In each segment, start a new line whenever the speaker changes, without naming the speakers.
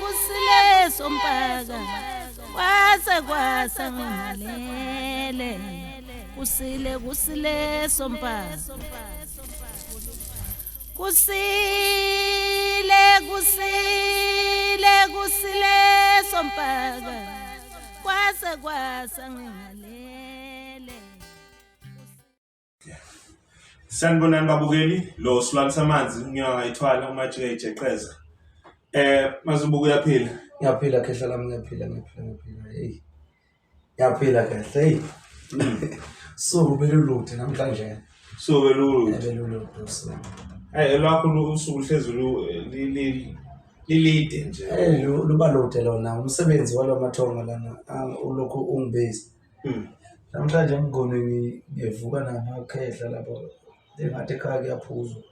kusile sompaka kwasa ngalele kusile sompaka kusile sompaka kwasa ngalele.
Sanibonani babukeli, lo silwane samanzi ngiyayithwala uMatshe ejeqeza. Mazubuku uyaphila?
Ngiyaphila khehla lami, ngiyaphila. Hey. Ngiyaphila kahle. Hey. So beluluthi namhlanje.
So beluluthi.
Beluluthi so.
Elakho usuku hlezulu lilide nje.
Luba lude lona umsebenzi walamathonga lana ulokhu ungibezi. Namhlanje ngigone ngivuka namakhehla lapho engathi ekhaya kuyaphuzwa.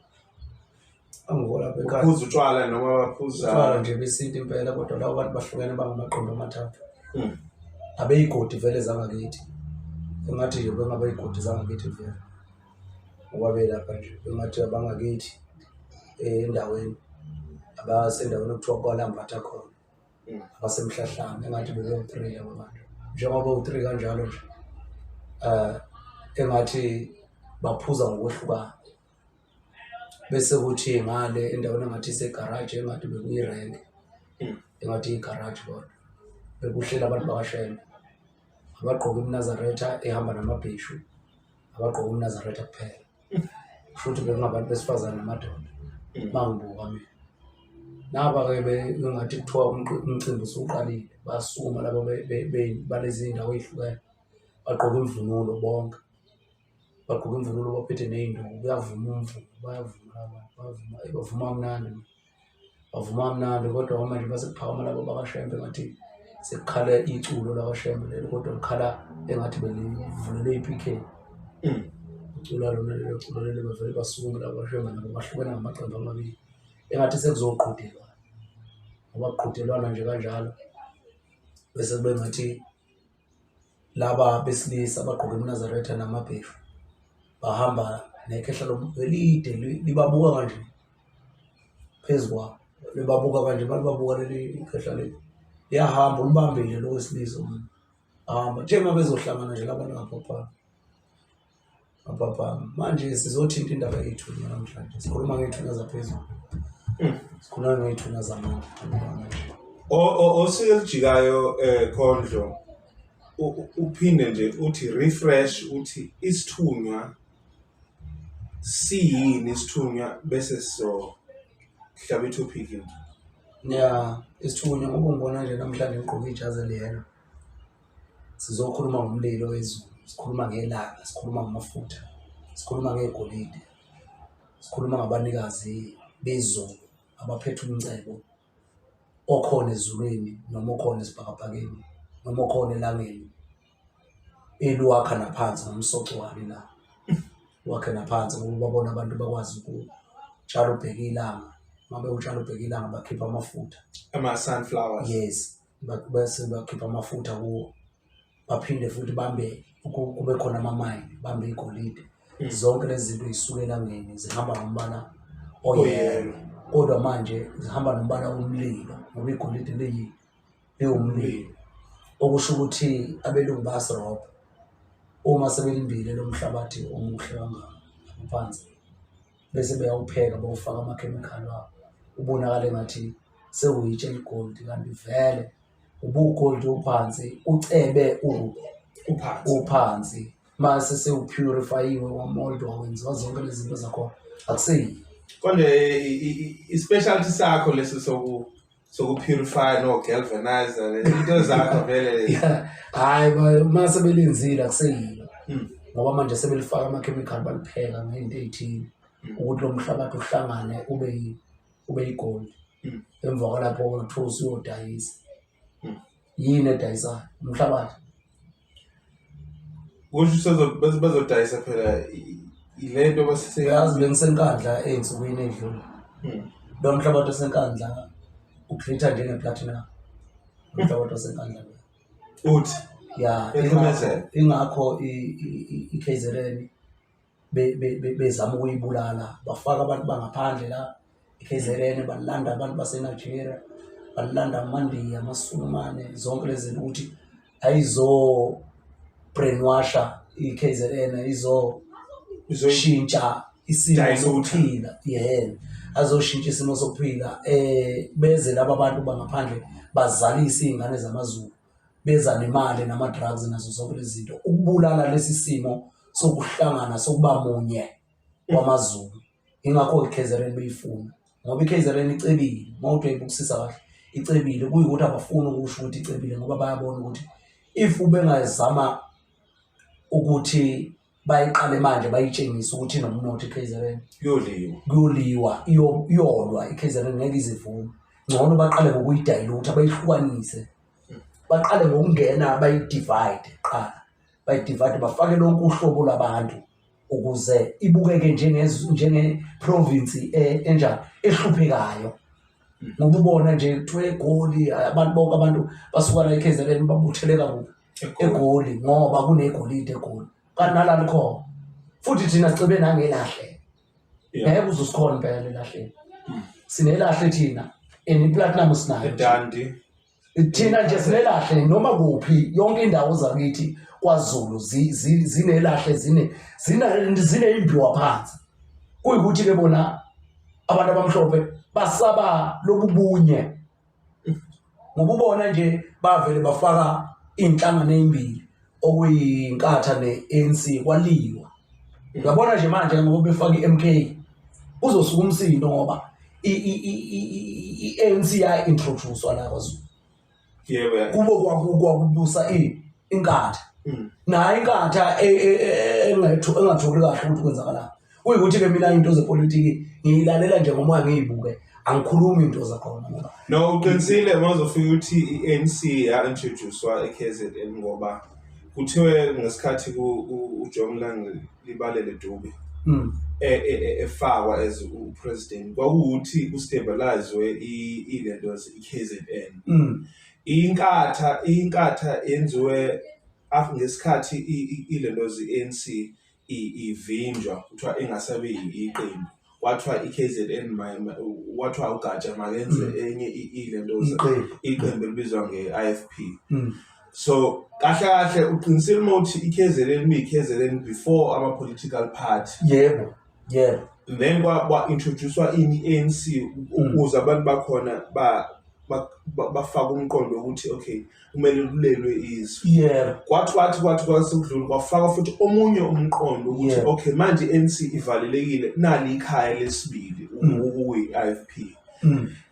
Angivola lapha ekhaya.
Uphuza utshwala noma baphuza
utshwala nje besinto impela, kodwa labo bantu bahlukene bangamaqondo amathathu. Abeyigodi vele zangakithi. Engathi nje bengabe igodi zangakithi vele. Ngoba belapha nje engathi abangakithi endaweni abasendaweni okuthiwa kwaLambatha khona. Abasemhlahlana engathi bebe-3 labo bantu. Njengoba u3 kanjalo nje. Engathi baphuza ngokwehlukana. Bese kuthi ngale endaweni engathi isegarage engathi bekuyirenke. Engathi igarage kodwa. Bekuhlela abantu bakashembe. Abagqoka iMnazaretha ehamba namabheshu. Abagqoka iMnazaretha kuphela. Futhi bekungabantu besifazane namadoda. Bangibuka mina. Naba-ke bengathi kuthiwa umcimbi usuqalile. Basukuma labo balezi indawo ezihlukene. Bagqoka imvunulo bonke. Bagqoka imvunulo baphethe ney'nduku. Kuyavuma umvumo. Bayavuma abantu. Bavuma mnandi kodwa manje basekuphakama labo bakashembe engathi sekukhala iculo lakashembe lelo, kodwa likhala engathi belivulele iPK. Ucula lona lelo culo lelo bavele basukume labo bakashembe nabo bahlukene ngamaqembu amabili. Engathi sekuzoqhudelwa. Ngoba kuqhudelwana nje kanjalo. Bese kube ngathi laba besilisa abagqoka iMnazaretha namabheshu bahamba nekhehla elide libabuka kanje phezu kwabo. Libabuka kanje balibabuka leli khehla leli. Liyahamba ulibambile lo wesilisa umuntu. Hamba njengoba bezohlangana nje labantu ngapha. Manje sizothinta indaba yethu namhlanje. Sikhuluma ngey'thunywa zaphezulu. Sikhuluma ngey'thunywa zamanje.
Oselijikayo Khondlo uphinde nje uthi refresh uthi isithunywa siyini isithunywa bese so hlaba itopic.
Isithunywa ngoba ngibona nje namhlanje ngigqoke ijazi eliyelo. Sizokhuluma ngomlilo wezulu, sikhuluma ngelanga, sikhuluma ngamafutha, sikhuluma ngegolide. Sikhuluma ngabanikazi bezulu abaphethe umncebo okhona ezulwini noma okhona esibhakabhakeni noma okhona elangeni. Eluwakha naphansi ngomsoco walo la. Wakhe naphansi ngoba babona abantu bakwazi ukutshala ubheka ilanga. Mabe utshala ubheka ilanga bakhipha amafutha.
Sunflowers.
Yes. Bese bakhipha amafutha kuwo. Baphinde futhi bambe kube khona amamayini, bambe igolide. Zonke lezi zinto zisuke elangeni zihamba ngombala oyelo. Kodwa manje zihamba nombala womlilo ngoba igolide leyumlilo. Okusho ukuthi abelungu basirobha. Uma sebelimbile lo mhlabathi omuhle ngaphansi bese beyawupheka bawufaka amakhemikhali wabo. Ubonakala engathi sewuyitshe igold kanti vele ubugold uphansi ucebe uphansi. Mase sewupurifayiwe wamold wawenziwa zonke lezi zinto zakhona akuseyi.
Konje i-specialty sakho leso sokupurify no galvanizer into zakho vele.
Hayi mase belenzile akuseyilo. Ngoba manje sebelifaka amakhemikhali balipheka ngento ezithile ukuthi lo mhlabathi uhlangane ube yigold. Emva kwalapho kuthiwa usuyodayisa. Yini edayisayo? Umhlabathi.
Kusho bezodayisa phela ilento
yazi bengisenkandla ey'nsukwini ey'dlule. Lo mhlabathi osenkandla ucreate njenge-platinum. Umhlabathi osenkandla.
Uthi
ingakho iKZN bezama ukuyibulala, bafaka abantu bangaphandle la eKZN, balanda abantu baseNigeria, balanda amaNdiya, amaSulumane, zonke lezi zinto ukuthi ayizo brainwasha iKZN, ayizoshintsha isimo sokuphila, azoshintsha isimo sokuphila. Beze laba bantu bangaphandle bazalise iy'ngane zamaZulu, beza nemali nama-drugs nazo zonke lezi zinto, ukubulala lesi simo sokuhlangana sokuba munye kwamaZulu. Ingakho iKZN beyifuna, ngoba iKZN icebile, mawuthi uyayibukisisa kahle, icebile, kuyikuthi abafuni ukusho ukuthi icebile ngoba bayabona ukuthi if ubengazama ukuthi bayiqale manje bayitshengise ukuthi inomnotho iKZN, kuyoliwa, iyolwa iKZN, ngeke izivuma. Ngcono baqale ngokuyidayilutha, bayihlukanise, baqale ngokungena bayidivide, bayidivide, bafake lonke uhlobo lwabantu ukuze ibukeke njenge-province enjani ehluphekayo. Ngoba ubona nje kuthiwa eGoli abantu bonke abantu basuka la eKZN babutheleka eGoli ngoba kunegolide eGoli, kanti nala likhona futhi thina sibe nangelahle. Ngeke uzosikhona impela elahleni, sinelahle thina iplatinum sinayo thina nje, sinelahle noma kuphi, yonke indawo zakithi kwaZulu zinelahle, zineyimbiwa phansi. Kuyikuthi ke bona abantu abamhlophe basaba lobubunye, ngoba ubona nje bavele bafaka iy'nhlangano ey'mbili okuyinkatha ne-ANC kwaliwa. Uyabona nje manje ngoba befaka i-MK uzosuka umsindo ngoba i-ANC ya-introduce-wa la kwaZulu. Kubo kwakubusa inkatha, nayo inkatha engatholi kahle ukuthi kwenzakalani. Kuyikuthi-ke mina into zepolitiki ngiyilalela nje ngomoya ngiyibuke, angikhulumi into zakhona ngoba
no uqinisile mawuzofika ukuthi i-ANC ya-introduce-wa eKZN ngoba kuthiwe ngesikhathi uJongilanga Libalele Dube efakwa as upresident, kwakuwuthi kustabilizwe ilentos iKZN. Inkatha yenziwe ngesikhathi ilentos i-ANC ivinjwa, kuthiwa engasabe iqembu, kwathiwa iKZN kwathiwa uGatsha makenze enye ilentos iqembu elibizwa nge-IFP. So kahle uqinisile ukuthi iKZN iKZN before ama-political party.
Yebo.
Then kwa-introduce-wa i-ANC ukuze abantu bakhona bafaka umqondo ukuthi okay kumele kulelwe izwi. Kwathi kwasekudlula kwafaka futhi omunye umqondo ukuthi okay manje i-ANC ivalelekile, nali ikhaya lesibili okuyi-IFP.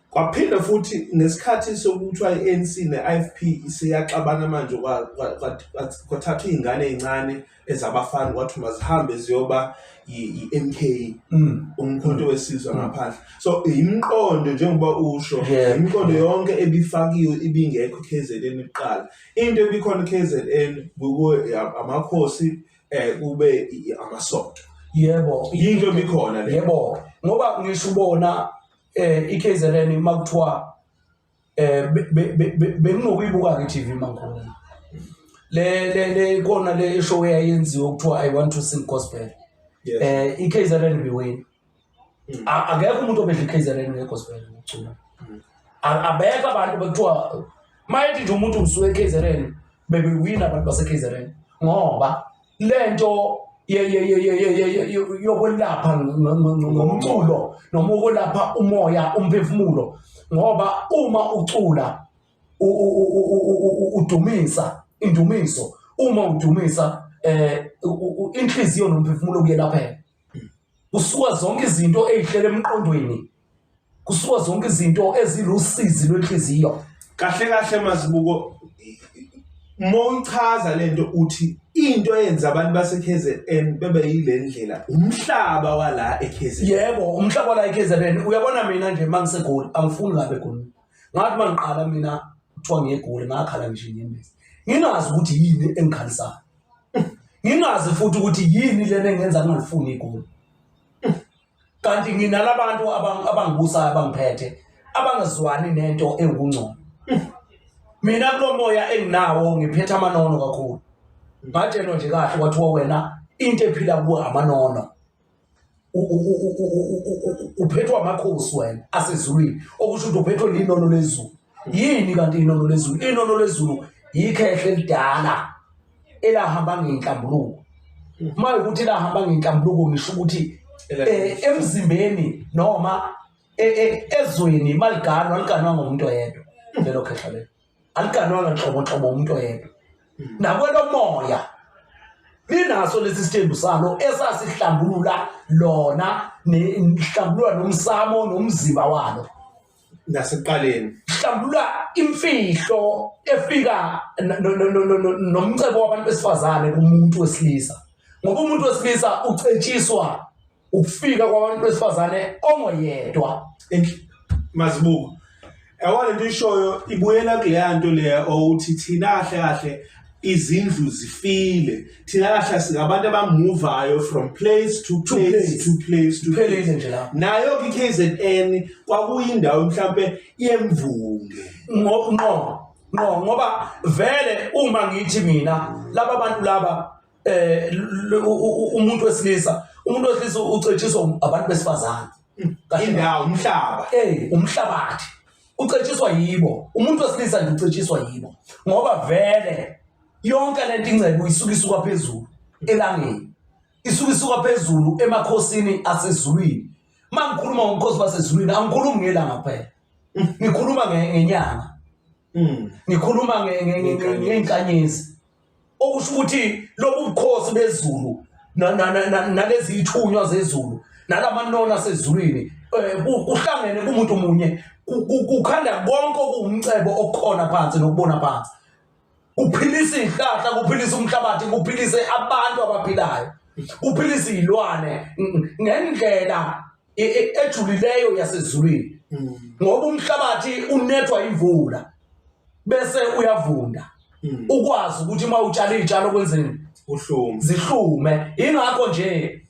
Kwaphinda futhi ngesikhathi sokuthiwa i-ANC ne-IFP isiyaxabana manje, kwathathwa iy'ngane ey'ncane ezabafana kwathiwa mazihambe ziyoba i-MK, umkhonto wesizwe ngaphandle. So imiqondo njengoba usho, imiqondo yonke ebifakiwe ibingekho KZN iqala. Into ebikhona KZN kube amakhosi, kube amasonto.
Yebo,
yinto ebikhona le.
Yebo, ngoba ngisho ubona iKZN makuthiwa benginokuyibuka nge-TV mangikhona. Le kona le show eyayenziwe ukuthiwa I want to sing gospel. iKZN biwini. Akekho umuntu obedla iKZN ngegospel ngokucula. Abekho abantu bekuthiwa mayithi nje umuntu usuke eKZN bebiwina abantu baseKZN ngoba lento yokwelapha ngomculo noma ukwelapha umoya, umphefumulo, ngoba uma ucula udumisa indumiso, uma udumisa inhliziyo nomphefumulo kuyelapheka. Kusuka zonke izinto ezihlele emqondweni, kusuka zonke izinto ezilusizi lwenhliziyo.
Kahle mazibuko monchaza lento uthi into eyenza abantu baseKZN bebe yile ndlela umhlaba wala eKZN.
Yebo, umhlaba wala eKZN. Uyabona mina nje mangiseGoli angifuni ngabe khona. Ngathi mangiqala mina kuthiwa ngiyeGoli ngakhala nje ngiyembezi. Ngingazi ukuthi yini engikhalisayo. Ngingazi futhi ukuthi yini lena engenza ngingafuni iGoli. Kanti nginalabantu abangibusayo abangiphethe abangazwani nento engungcono. Mina kulo moya enginawo ngiphethe amanono kakhulu. Ngatshelwa nje kahle kwathiwa wena into ephila kuwe amanono uphethwa amakhosi wena asezulwini okusho ukuthi uphethwe linono lezulu yini kanti inono lezulu yikhehle lidala elahamba ngenhlambuluko uma ukuthi lahamba ngenhlambuluko ngisho ukuthi emzimbeni noma ezweni maliganwa aliganwanga umuntu oyedwa lelo khehla lelo aliganwanga nhlobo umuntu oyedwa nakwelo moya linaso lesi sithembu salo esasihlambulula lona nihlambulula nomsamo nomziba walo
nasekuqaleni
hlambulula imfihlo efika nomcebo wabantu besifazane kumuntu wesilisa ngoba umuntu wesilisa ucetshiswa ukufika kwabantu besifazane ongoyedwa
Mazibuko awale nto ishoyo ibuyela kuleya nto leya ukuthi thina kahle izindlu zifile thina kahle singabantu abanguvayo from place to place
nje la
nayo KZN kwakuyindawo mhlambe yemvunge
ngoba vele uma ngithi mina laba bantu laba umuntu wesilisa ucetshiswa abantu besifazane
indawo umhlaba
umhlabathi ucetshiswa yibo umuntu wesilisa nje ucetshiswa yibo ngoba vele yonke lento ingcebo isuka phezulu elangeni isuka phezulu emakhosini asezulwini mangikhuluma ngomkhosi basezulwini angikhulumi ngelanga kuphela ngikhuluma ngenyanga ngikhuluma ngenkanyezi okusho ukuthi lobu bukhosi bezulu nalezi ithunywa zezulu nalamanona asezulwini kuhlangene kumuntu munye kukhanda konke okuwumcebo okukhona phansi nokubona phansi kuphilisa izihlahla kuphilisa umhlabathi kuphilise abantu abaphilayo kuphilisa izilwane ngendlela ejulileyo yasezulwini ngoba umhlabathi unethwa imvula bese uyavunda ukwazi ukuthi uma utshala izitshalo kwenzeni zihlume ingakho nje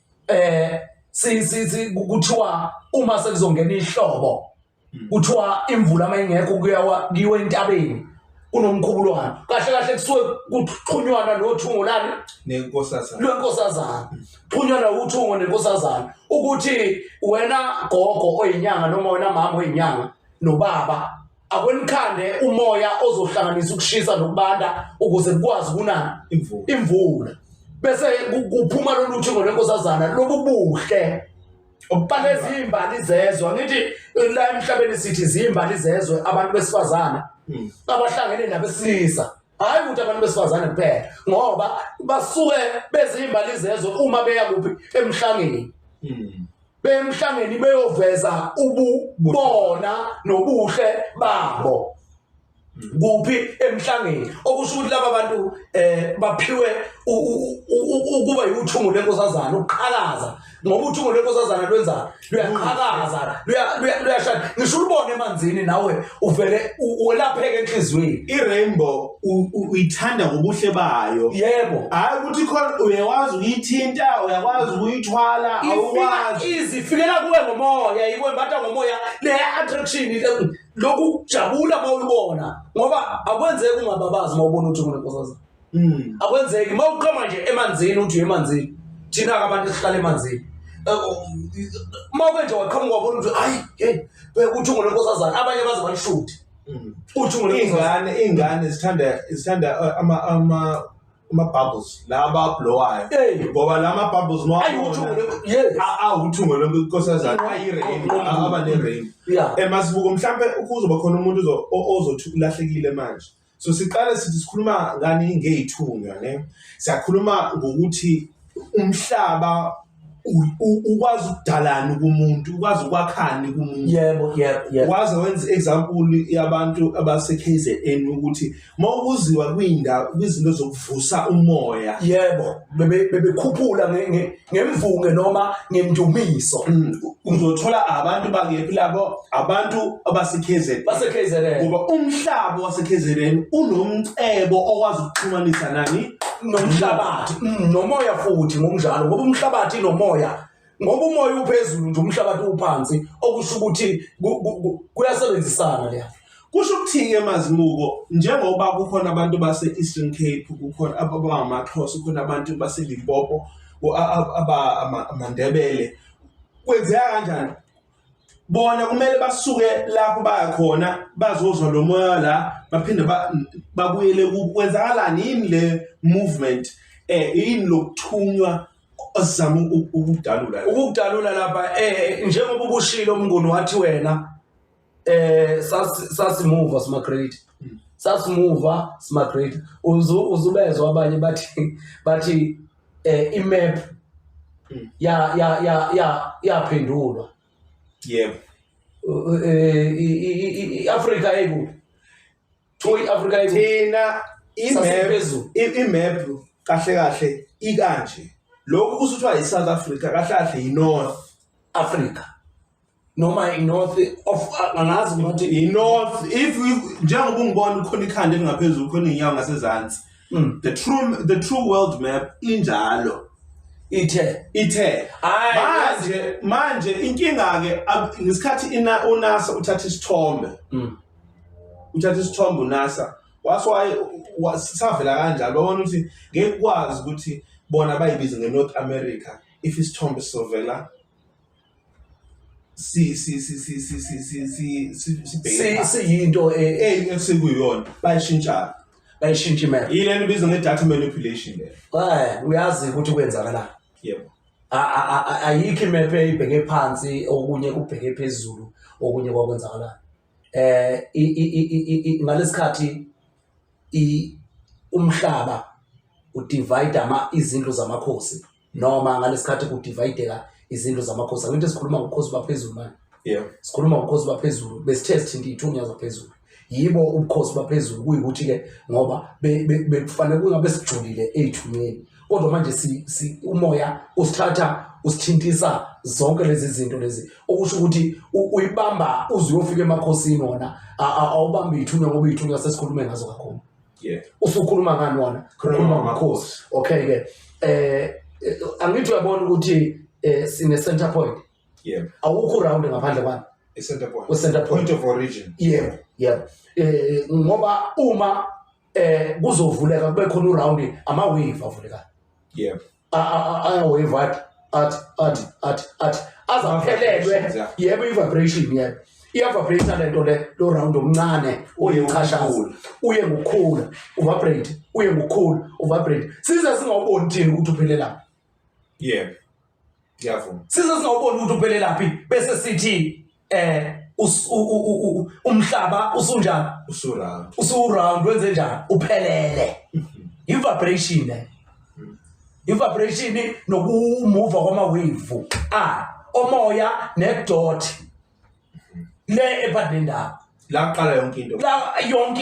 kuthiwa uma sekuzongena ihlobo kuthiwa imvula mayingekho kuyiwe entabeni kunomkhubulwana kahle kusuke kuxhunywana nothungo lani lwenkosazana xhunywana uthungo nenkosazana ukuthi wena gogo oyinyanga noma wena mama oyinyanga nobaba akwenikhande umoya ozohlanganisa ukushisa nokubanda ukuze kukwazi kunana imvula bese kuphuma lolu thungo lwenkosazana lobu buhle obhalezi izimbali zezwe ngithi la emhlabeni sithi izimbali zezwe abantu besifazana abahlangene nabesilisa hayi ukuthi abantu besifazane kuphela ngoba basuke bezimbali zezwe uma beya kuphi emhlangeni bemhlangeni beyoveza ububona nobuhle babo kuphi emhlangeni okusho ukuthi laba bantu baphiwe ukuba yuthungo lenkosazana ukuqhakaza ngoba uthungo lenkosazana lwenza luyaqhakaza luyashaya ngisho ubone emanzini nawe uvele welapheke enhlizweni
irainbow uyithanda ngobuhle bayo
yebo
hayi ukuthi khona uyawazi ukuyithinta uyakwazi ukuyithwala awukwazi
izifikela kuwe ngomoya yikwembatha ngomoya le attraction lokujabula mawulibona ngoba akwenzeki ungababazi mawubona uthungo lenkosazana akwenzeki mawuqhama nje emanzini uthi emanzini thina abantu esihlala emanzini mawuke nje waqhamuka wabona ukuthi hayi uthungo lenkosazana abanye baze balishute uthungo lenkosazana
ingane zithanda ama-bubbles laba blowayo ngoba lama bubbles uthungo lenkosazana ayirain aba nerain Mazibuko mhlambe ukuzoba khona umuntu ozothi ulahlekile manje so siqala sithi sikhuluma ngani ngezithunywa ne siyakhuluma ngokuthi umhlaba ukwazi ukudalana kumuntu ukwazi ukwakhani kumuntu
yebo
waze wenza example yabantu abase KZN ukuthi mawukuziwa kwindawo kwizinto zokuvusa umoya
yebo bebekhuphula ngemvunge noma ngemdumiso
uzothola abantu bangephi labo abantu abase KZN ngoba umhlaba wase KZN unomcebo okwazi ukuxhumanisa nani
nomhlabathi nomoya futhi ngokunjalo ngoba umhlabathi nomoya ngoba umoya uphezulu nje umhlabathi uphansi okusho ukuthi kuyasebenzisana le
kusho ukuthini Mazibuko njengoba kukhona abantu base Eastern Cape kukhona abangamaXhosa kukhona abantu base Limpopo amandebele kwenzeka kanjani bona kumele basuke lapho baya khona bazozwa lo moya la baphinde babuyele ukwenzakalani yini le movement yini lokuthunywa osizama
ukudalula lapha njengoba ubushilo umnguni wathi wena sasimuva smart grade uzubezwa abanye bathi imap yaphendulwa
yebo
iAfrika ekude iAfrika
thina imap kahle ikanje lokhu kusuthiwa iSouth Africa kahle iNorth Africa
noma iNorth of angazi ukuthi
iNorth if njengoba ungibona ukhona ikhanda engaphezulu khona inyawo ngasezantsi the true world map injalo ithe manje inkinga ke ngesikhathi uNASA uthatha isithombe uNASA wasavela kanjalo babona ukuthi ngeke kwazi ukuthi bona bayibiza ngeNorth America if isithombe sovela
siyinto
esekuyona bayishintsha
imap
yilento bizwa nge-data manipulation le
uyazi ukuthi kwenzakalani
yebo
ayikho imap ibheke phansi okunye kubheke phezulu okunye kwakwenzakalani ngalesikhathi umhlaba udivide izindlu zamakhosi noma ngalesikhathi kudivideka izindlu zamakhosi into esikhuluma ngokhosi baphezulu manje sikhuluma ngokhosi baphezulu besithe sithinta ithunya zaphezulu yibo ubukhosi baphezulu kuyikuthi ke ngoba bekufanele kungabe sijulile ezithunyeni kodwa manje umoya usithatha usithintisa zonke lezi zinto lezi okusho ukuthi uyibamba uzuyofika emakhosini wona awubamba ithunya ngoba ithunya sesikhulume ngazo kakhulu usukhuluma ngani wona khuluma ngakhosi okay ke angithi uyabona ukuthi sine center point awukho round ngaphandle kwani
a center point of origin
ngoba uma kuzovuleka kube khona uround ama-wave avulekayo wave at azaphelelwe yebo i-vibration iya-vibrate lento lo round omncane oyichashaza uye ngokukhula uvibrate uye ngokukhula uvibrate size singawuboni thina ukuthi uphelelaphi size singawuboni ukuthi uphelelaphi bese sithi umhlaba usunjani usuround wenze njani uphelele i-vibration nokumuva kwama-wave omoya nedot le epadendaba
la qala
yonke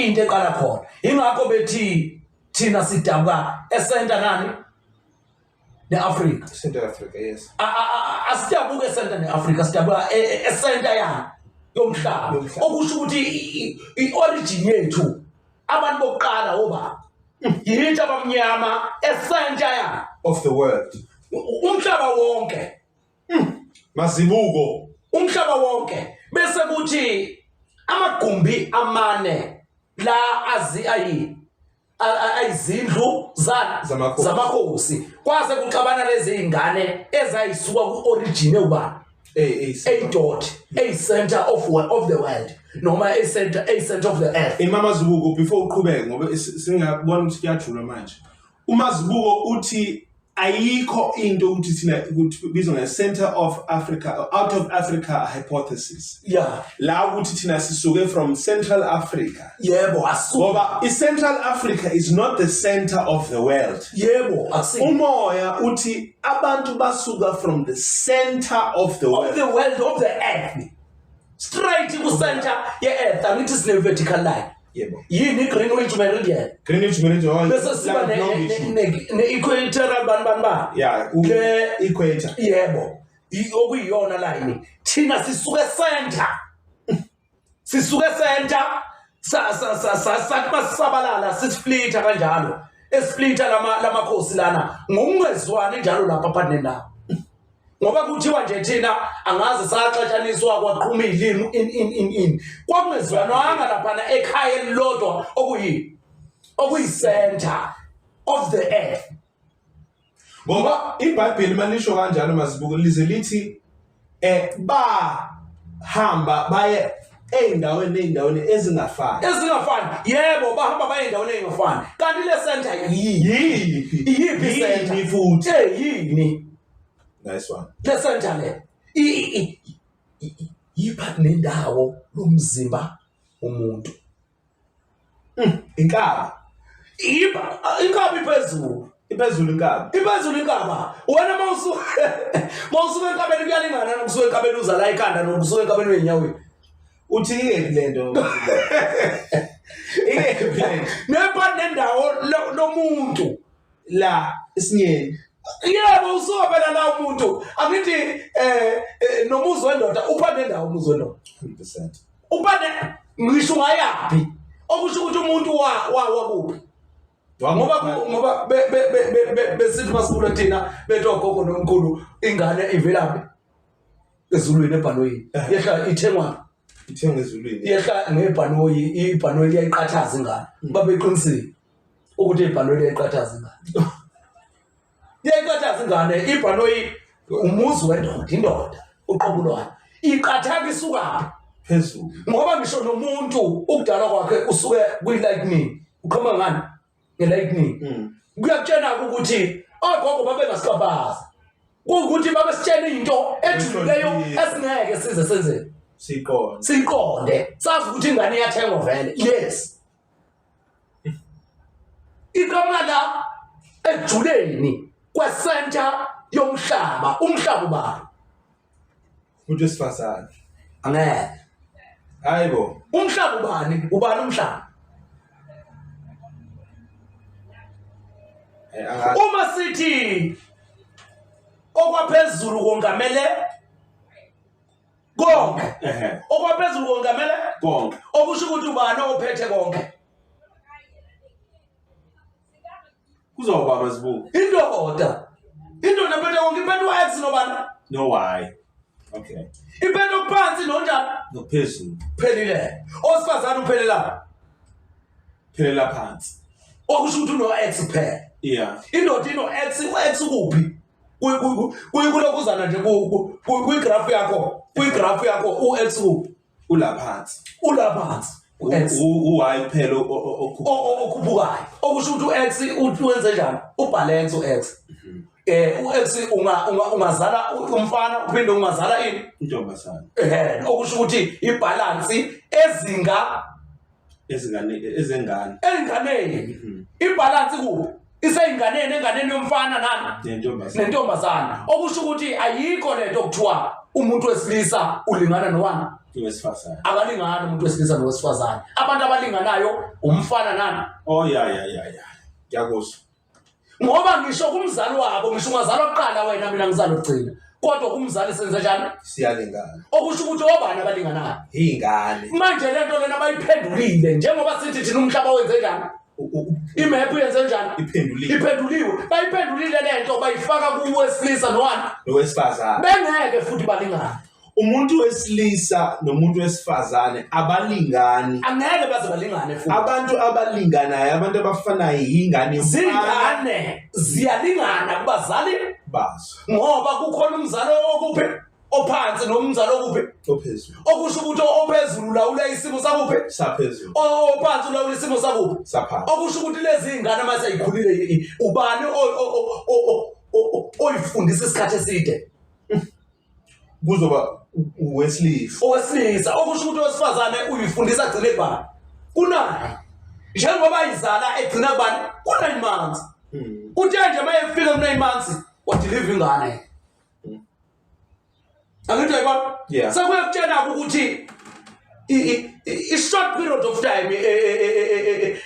into eqala khona ingakho bethi thina sidabuka esenta nani neAfrika
yes
asidabuka esenta neAfrika sidabuka esenta yani yomhlaba okusho ukuthi i-origin yethu abantu bokuqala oba yinto abamnyama esenta yani
of the world
umhlaba wonke
mazibuko
umhlaba wonke bese kuthi amagumbi amane la ayizindlu zamakhosi kwase kuxabana lezi ingane ezayisuka ku-origin ewuba a center of the world noma a center of the earth
Mazibuko before uqhubeke ngoba singabona ukuthi kuyajula manje uMazibuko uthi ayikho into ukuthi thina kubizwa nge-center of Africa out of Africa hypothesis la ukuthi thina sisuke from Central Africa
yebo
ngoba i-Central Africa is not the center of the world
yebo
umoya uthi abantu basuka from the center of the world
of the earth straight ku center ye-earth angithi sine vertical line yini Greenwich Meridian bese siba ne-equatorial bani
equator
yebo okuyiyona line thina sisuke center sakumasabalala sisplita kanjalo esplita lamakhosi lana ngokungezwani njalo lapha phakathi nendawo ngoba kuthiwa nje thina angaze saxatshaniswa kwaqhuma izilimi in kwakungezwananga lapha ekhaya elilodwa okuyi center of the earth
ngoba iBhayibheli malisho kanjalo Mazibuko lize lithi bahamba baye ey'ndaweni ezingafani.
Yebo, bahamba baye ey'ndaweni ezingafani. Kanti le center iyiphi center
futhi?
Yini?
Nice one.
Le center le. Yipha nendawo lomzimba umuntu.
Inkaba.
Inkaba iphezulu.
Iphezulu inkaba.
Wena mawusuka enkabeni kuyalingana nokusuka enkabeni uzala ikhanda nokusuka enkabeni wenyaweni.
Uthi ike lento.
Nepha nendawo lomuntu
la isinyeni.
Yebo, usuka phela la umuntu. Angithi nomuzi wendoda uphande nendawo umuzi wendoda.
100%.
Uphande ngisho ngayapi. Okusho ukuthi umuntu wakuphi. Ngoba besithi masikhula thina bethu ogogo nomkhulu ingane ivelaphi ezulwini ebhanoyini. Yehla ithengwa
ezulwini.
Yehla ngebhanoyi, ibhanoyi liyayiqathaza ingane. Babe eqinisile ukuthi ibhanoyi liyayiqathaza ingane. Liyayiqathaza ingane, ibhanoyi umuzi wendoda, indoda uqobulwana. Iqathaka isuka
phezulu.
Ngoba ngisho nomuntu ukudala kwakhe usuke kwi-lightning. Uqhoma ngani? Nge-lightning. Kuyakutshena ukuthi ogogo babengasiqabaza. Kuwukuthi babesitshena into ejulileyo esingeke size senzeni. Siyiqonde. Sazi ukuthi ingane iyathengwa vele. Yes. Iqhamuka la ejuleni kwesenta yomhlaba. Umhlaba ubani?
Umuntu wesifazane.
Angeke.
Hayibo.
Umhlaba ubani? Ubani umhlaba? Uma sithi okwaphezulu kongamele konke. Okwaphezulu kongamele
konke.
Okusho ukuthi ubani ophethe konke?
Kuzoba Mazibuko.
Indoda ephethe konke iphethe u-X nobani?
No Y. Okay.
Iphethe okuphansi nonjani?
Nophezulu.
Phelile. Owesifazane uphelela.
Phelela phansi.
Okusho ukuthi uno-X kuphela.
Yeah.
Indoda ino-X, u-X ukuphi? Kulokuzana nje kwigrafu yakho. Kwigrafu yakho u-X ukuphi?
Ulaphansi. U-Y kuphela
okhuphukayo. Okusho ukuthi u-X wenze njani? Ubalance u-X. U-X ungazala umfana uphinde ungazala ini?
Intombazane.
Okusho ukuthi ibalance ezinganeni. Ibalance kuphi? Enganeni yomfana nani? Nentombazane. Okusho ukuthi ayikho lento okuthiwa umuntu wesilisa ulingana nowani?
Owesifazane.
Abalingana umuntu wesilisa nowesifazane. Abantu abalinganayo umfana nani?
Oh ya. Ngiyakuzwa.
Ngoba ngisho kumzali wabo, ngisho ungazalwa kuqala wena mina ngizalwa ukugcina. Kodwa kumzali senze njani?
Siyalingana.
Okusho ukuthi obani abalinganayo?
Ingane.
Manje lento lena bayiphendulile njengoba sithi thina umhlaba wenze njani? Imephu yenze njani? Iphenduliwe. Bayiphendulile lento bayifaka kuwesilisa
nowesifazane.
Bengeke futhi balingane.
Umuntu wesilisa nomuntu wesifazane abalingani.
Angeke baze balingane futhi.
Abantu abalinganayo, abantu abafanayo ingane
zingane ziyalingana kubazali
bazo.
Ngoba kukhona umzali okuphi? Ophansi nomzali okuphi?
Ophezulu.
Okusho ukuthi ophezulu lawula isimo sakuphi?
Saphezulu.
Ophansi lawula isimo sakuphi?
Saphansi.
Okusho ukuthi lezi ingane mase ayikhulile ubani oyifundisa isikhathi eside?
Kuzoba owesilisa.
Okusho ukuthi owesifazane uyifundisa agcine kubani? Kunani. Njengoba izala egcina kubani? Ku9 months. Uthi nje mayefika ku9 months wadeliver ingane. Angithi ayibona?
Yeah.
Sekuyakutshena ukuthi i-short period of time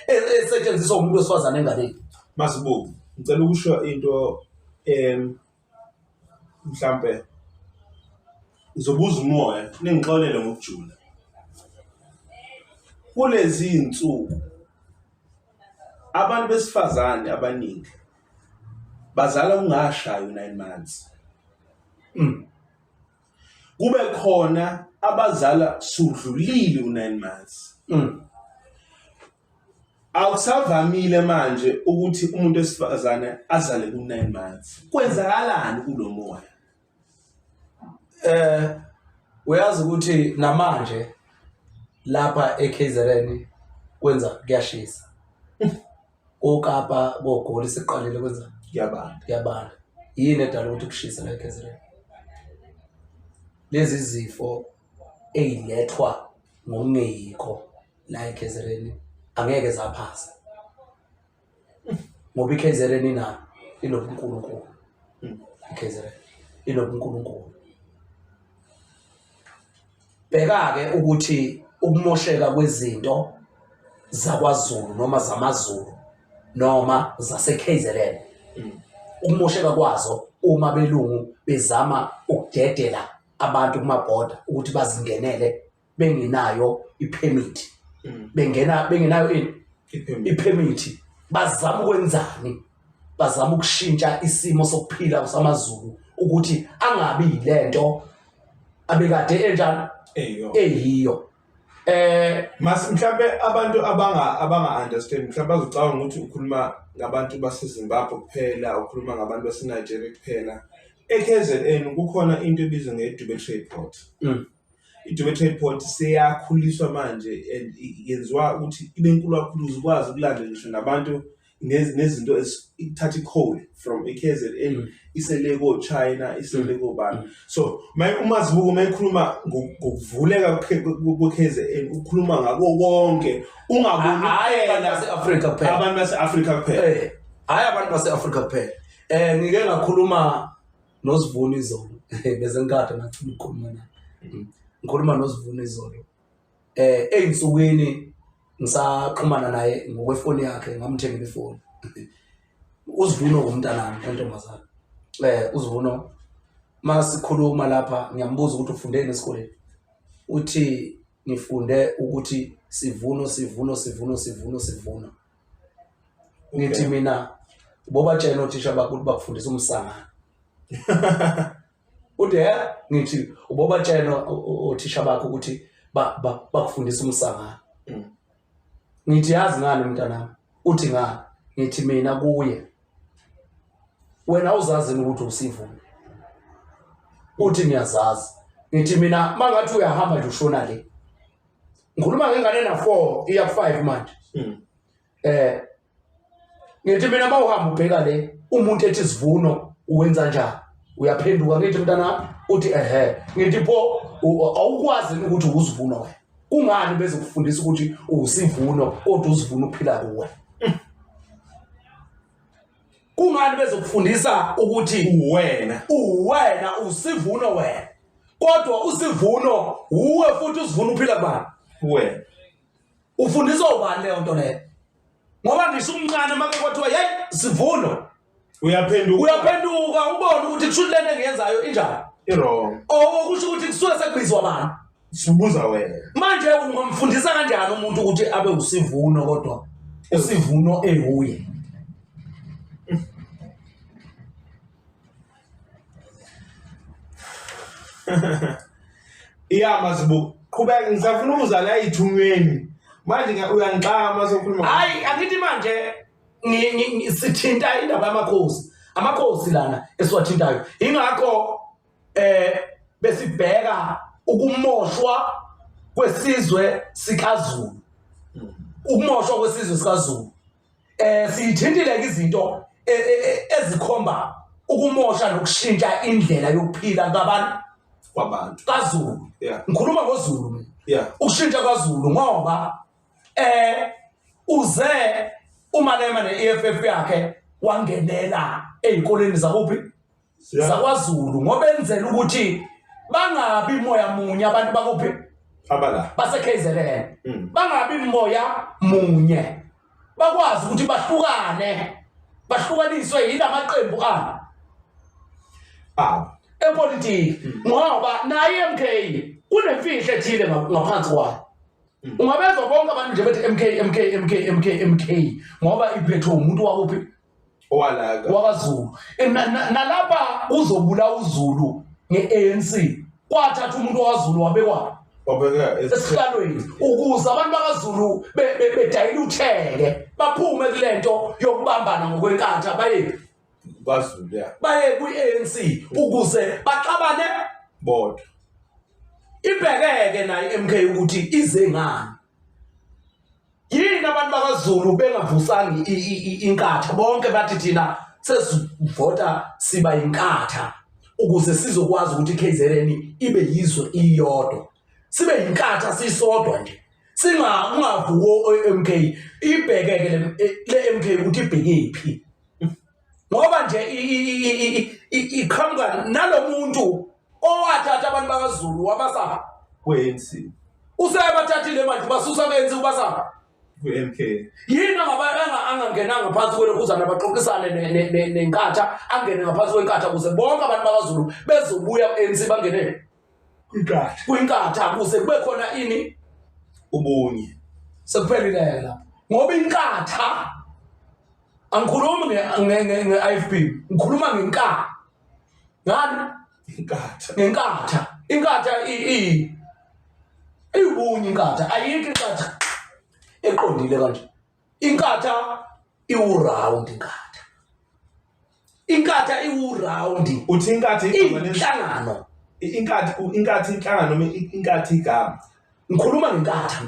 esetshenziswa umuntu wesifazane enganeni.
Mazibuko, ngicela ukusho into mhlambe uzobuza umoya ningixolele ngokujula. Kulezi insuku abantu besifazane abaningi bazala ungashayo 9 months. Kube khona abazala sudlulile u9 months. awusavamile manje ukuthi umuntu wesifazane azale ku9 months. Kwenzakalani kulo moya?
Uyazi ukuthi namanje lapha eKZN kwenza kuyashisa. Okapa bogoli siqalile kwenza kuyabanda. Yini edala ukuthi kushisa la eKZN? Lezi zifo ezilethwa ngongekho la eKZN angeke zaphasa. Ngoba iKZN ina inobunkulunkulu. iKZN inobunkulunkulu. Bheka-ke ukuthi ukumosheka kwezinto zakwaZulu noma zamaZulu noma zaseKZN. Ukumosheka kwazo uma belungu bezama ukudedela abantu kumabhoda ukuthi bazingenele bengenayo ipermit. Bengenayo ipermit. Bazama ukwenzani? Bazama ukushintsha isimo sokuphila samaZulu ukuthi angabi lento abekade enjani eyiyo.
Mhlawumbe abantu abanga understand mhlawumbe bazocabanga ukuthi ukhuluma ngabantu baseZimbabwe kuphela, ukhuluma ngabantu baseNigeria kuphela. eKZN kukhona into ebizwa nge-Durban Trade Port. I-Durban Trade Port seyakhuliswa manje and yenziwa ukuthi ibe nkulu kakhulu ukwazi ukulandela ngisho nabantu nezinto ezithatha i-coal from eKZN isele ko-China, isele ko-bani. So uMazibuko mayikhuluma ngokuvuleka kweKZN ukhuluma ngako konke ungaboni
base-Afrika kuphela.
Abantu base-Afrika kuphela.
Hayi abantu base-Afrika kuphela. Ngike ngakhuluma noSivuno izolo. Bese ngikade ngathula ukukhuluma naye. Ngikhuluma noSivuno izolo. Ey'nsukwini ngisaxhumana naye ngokwefoni yakhe ngamthengela ifoni. uSivuno umntanami ontombazana. uSivuno masikhuluma lapha ngiyambuza ukuthi ufundeni esikoleni. Uthi nifunde ukuthi sivuno. Ngithi mina bobatshela othisha bakho ukuthi bakufundisa umsangano. Uthi ngithi ubobatshela othisha bakho ukuthi bakufundisa umsangano. Ngithi yazi ngani mntanami? Uthi ngani? Ngithi mina kuye wena uzazi ukuthi usivuno. Uthi ngiyazazi. Ngithi mina mangathi uyahamba nje ushona le. Ngikhuluma ngengane na4 iya 5 manje. Ngithi mina mawuhamba ubheka le umuntu ethi Sivuno uwenza njani? Uyaphenduka ngithi mntanami? Uthi ngithi pho awukwazi ukuthi uSivuno wena. Kungani beze kufundisa ukuthi uSivuno kodwa uSivuno uphila kuwe? Kungani beze kufundisa ukuthi wena uSivuno wena kodwa uSivuno uwe futhi uSivuno uphila kubani?
Wena
ufundiswa ubani leyo nto leyo? Ngoba ngisho umncane make kwathiwa hey Sivuno uyaphenduka ubone ukuthi kusho lento engiyenzayo injani
wrong.
Kusho ukuthi kusuke sekubizwa abantu.
Sibuza wena
Manje ungamfundisa kanjani umuntu ukuthi abe uSivuno kodwa uSivuno ehuye?
Mazibuko qhubeka ngisafuna ukuzala ayithungweni. Manje uyangixaka mase ukhuluma.
Hayi angithi manje sithinta indaba yamakhosi. Amakhosi lana esiwathintayo. Ingakho besibheka ukumoshwa kwesizwe sikaZulu. Ukumoshwa kwesizwe sikaZulu. Siyithintile izinto ezikhomba ukumosha nokushintsha indlela yokuphila
kwabantu
kaZulu.
Yeah.
Ngikhuluma ngoZulu mina.
Yeah.
Ukushintsha kwaZulu ngoba uze umalema neEFF yakhe wangenela ezikoleni zakuphi zakwaZulu ngoba enzela ukuthi bangabi moya munye abantu bakuphi
abala
baseKZN. Bangabi moya munye, bakwazi ukuthi bahlukaniswe yilamaqembu epolitiki. Ngoba naye MK kunemfihlo ethile ngaphansi kwayo. Ungabezwa bonke abantu nje bethi MK ngoba iphethwe umuntu wakuphi
owalaka
wakwaZulu. Nalapha uzobula uZulu ngeANC kwathatha umuntu waZulu wabekwa
Wabeka
esihlalweni ukuze abantu bakaZulu bedayilutheke baphume kulento yokubambana ngokwenkatha baye
kwaZulu ya.
Baye kwi-ANC ukuze baxabane
Bodwa.
Ibhekeke nayo MK ukuthi ize ngani. Yini abantu bakaZulu bengavusanga inkatha bonke bathi thina sesivota siba inkatha ukuze sizokwazi ukuthi KZN ibe yizwe iyodwa. Sibe inkatha sisodwa nje. Ungavuko MK ibhekeke le MK ukuthi ibhekephi. Ngoba nje iqhamuka nalomuntu owathatha abantu bakaZulu wabasa
kwe-ANC.
Usebathathile manje basusa benze ubasa
Kwe-MK.
yini angangenanga ngaphansi kwelokhuzana baxoxisane nenkatha angene ngaphansi kwenkatha ukuze bonke abantu bakaZulu bezobuya ku-ANC bangene kwinkatha ukuze kube khona ini
Ubunye.
sekuphelile lapho ngoba inkatha angikhulumi nge-IFP ngikhuluma ngenkatha ngani
Inkatha.
Inkatha iwubunye inkatha ayikho inkatha eqondile kanje. Inkatha iwuround inkatha iwuround
Uthi inkatha igama
inhlangano
inkatha inhlangano noma inkatha igama.
ngikhuluma ngenkatha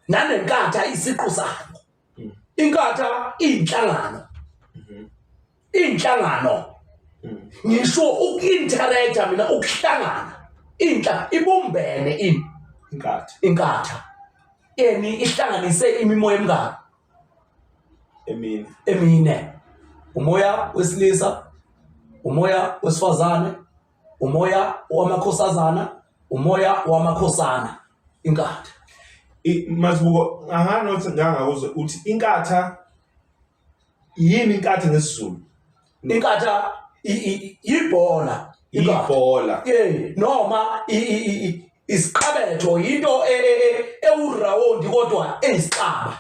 nanenkatha isiqu sabo. Inkatha inhlangano ngisho uku-interacta mina ukuhlangana ibumbene inkatha ihlanganise imimoya emine umoya wesilisa, umoya wesifazane, umoya wamakhosazana, umoya wamakhosana. Inkatha
Mazibuko nganothi ngangakuzwe uthi inkatha yini inkatha ngesizulu?
Inkatha ibhola noma isiqhabetho into ewurawundi kodwa eyisicaba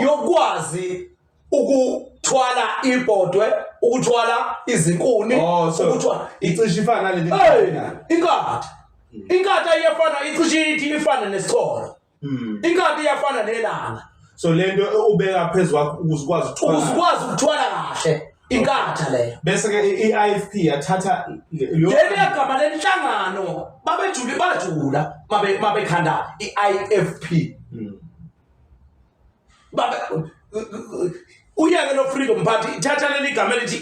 yokwazi ukuthwala ibhodwe, ukuthwala izinkuni, ukuthwala
icishe ifana naleli
inkatha iyafana icishe ifana nesicolo. Inkatha iyafana nelanga.
So lento ubeka phezulu ukuze ukwazi
ukuthwala kahle inkatha leyo.
Bese ke i-IFP yathatha
leli gama lenhlangano bajula mabekhanda i-IFP. Uyeke no Freedom Party ithatha leli gama elithi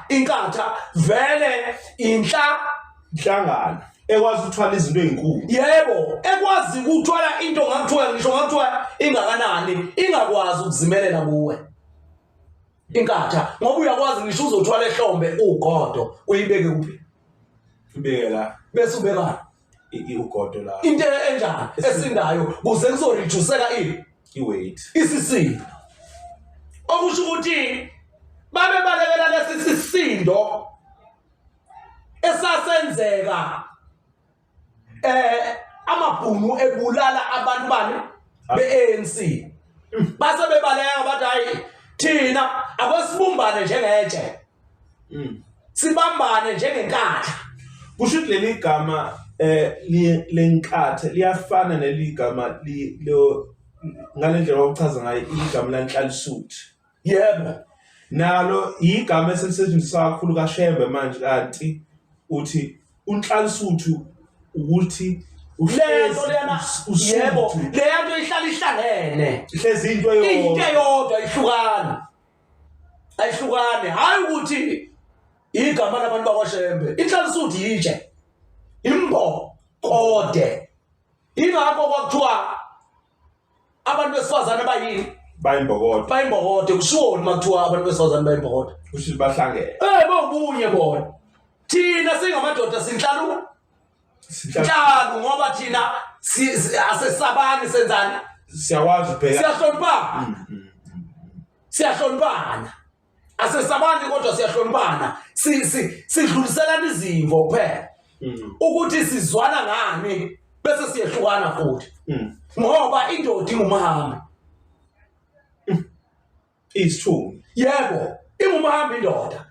inkatha vele
inhlangano ekwazi ukuthwala izinto ezinkulu.
Yebo, ekwazi ukuthwala into ngathiwa ingakanani, ingakwazi ukuzimelela kuwe. Inkatha ngoba uyakwazi ngisho uzothwala ehlombe ugodo uyibeke kuphi?
Ibeke la
bese ubeka
ugodo la.
Into enjani esindayo kuze kuzoreduceka
i-weight.
Isisindo. Okusho ukuthi babebalekela lesi sisindo esasenzeka amabhunu ebulala abantu bani be-ANC. Base bebaleka bathi hayi thina akwesibumbane njengetshe. Sibambane njengenkatha.
Kusho ukuthi leli gama lenkatha liyafana neligama ngalendlela okuchaza ngayo igama lanhlalisuthi.
Yebo.
Nalo igama eselisetshenziswa kakhulu kaShembe manje kanti uthi unhlalisuthi ukuthi
lento lena yebo leyanto ihlala ihlangene
ihlezi into
eyodwa ayihlukane hayi ukuthi igama labantu bakwaShembe inhlalisuthi yitshe imbo kode ingakho kwakuthiwa abantu besifazane bayini bayimbokode kushiwo makuthiwa abantu besifazane bayimbokode
kusho bahlangene
bobunye bona thina singamadoda sinhlalo ngoba thina asesabani senzani
siyakwazi ubheka
siyahlonipana asesabani kodwa siyahlonipana sidluliselana izimvo kuphela ukuthi sizwana ngani bese siyehlukana futhi ngoba indoda ingumhambi
isithunzi.
Yebo, ingumhambi indoda.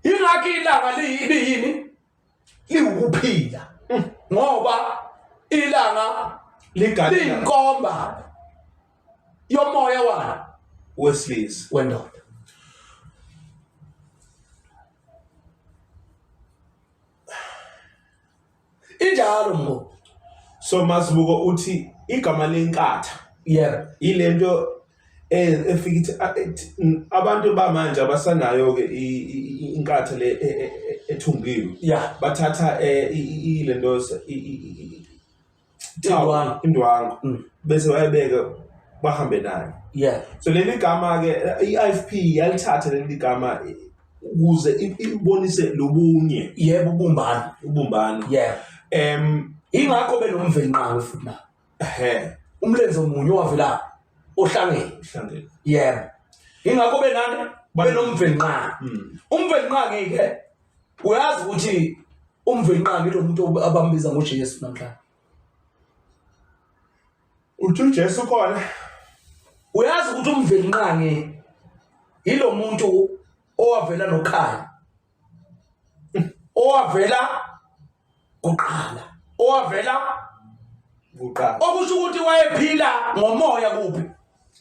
Ingakho ilanga liyini liwukuphila ngoba ilanga liyinkomba yomoya walo
wesilisa
wendoda. Injalo mbo.
So Mazibuko uthi igama lenkatha
Yeah.
ilento efika abantu bamanje abasanayo ke inkatha le ethungiwe.
Yeah.
Bathatha ilento indwangu bese bayibeka bahambe nayo.
Yeah.
So leli gama ke iIFP yalithatha leli gama ukuze ibonise lobunye.
Yebo ubumbano. Yeah. Ingakho benomvelinqangi futhi na. Umlenze omunye owavela ohlangene. Yebo. Ingakho benani benomvelinqangi. Umvelinqangi ke uyazi ukuthi umvelinqangi lo muntu abambiza ngoJesu namhlanje.
Uthi uJesu khona.
Uyazi ukuthi umvelinqangi yilo muntu owavela nokhaya. Owavela kuqala. Okusho ukuthi wayephila ngomoya kuphi?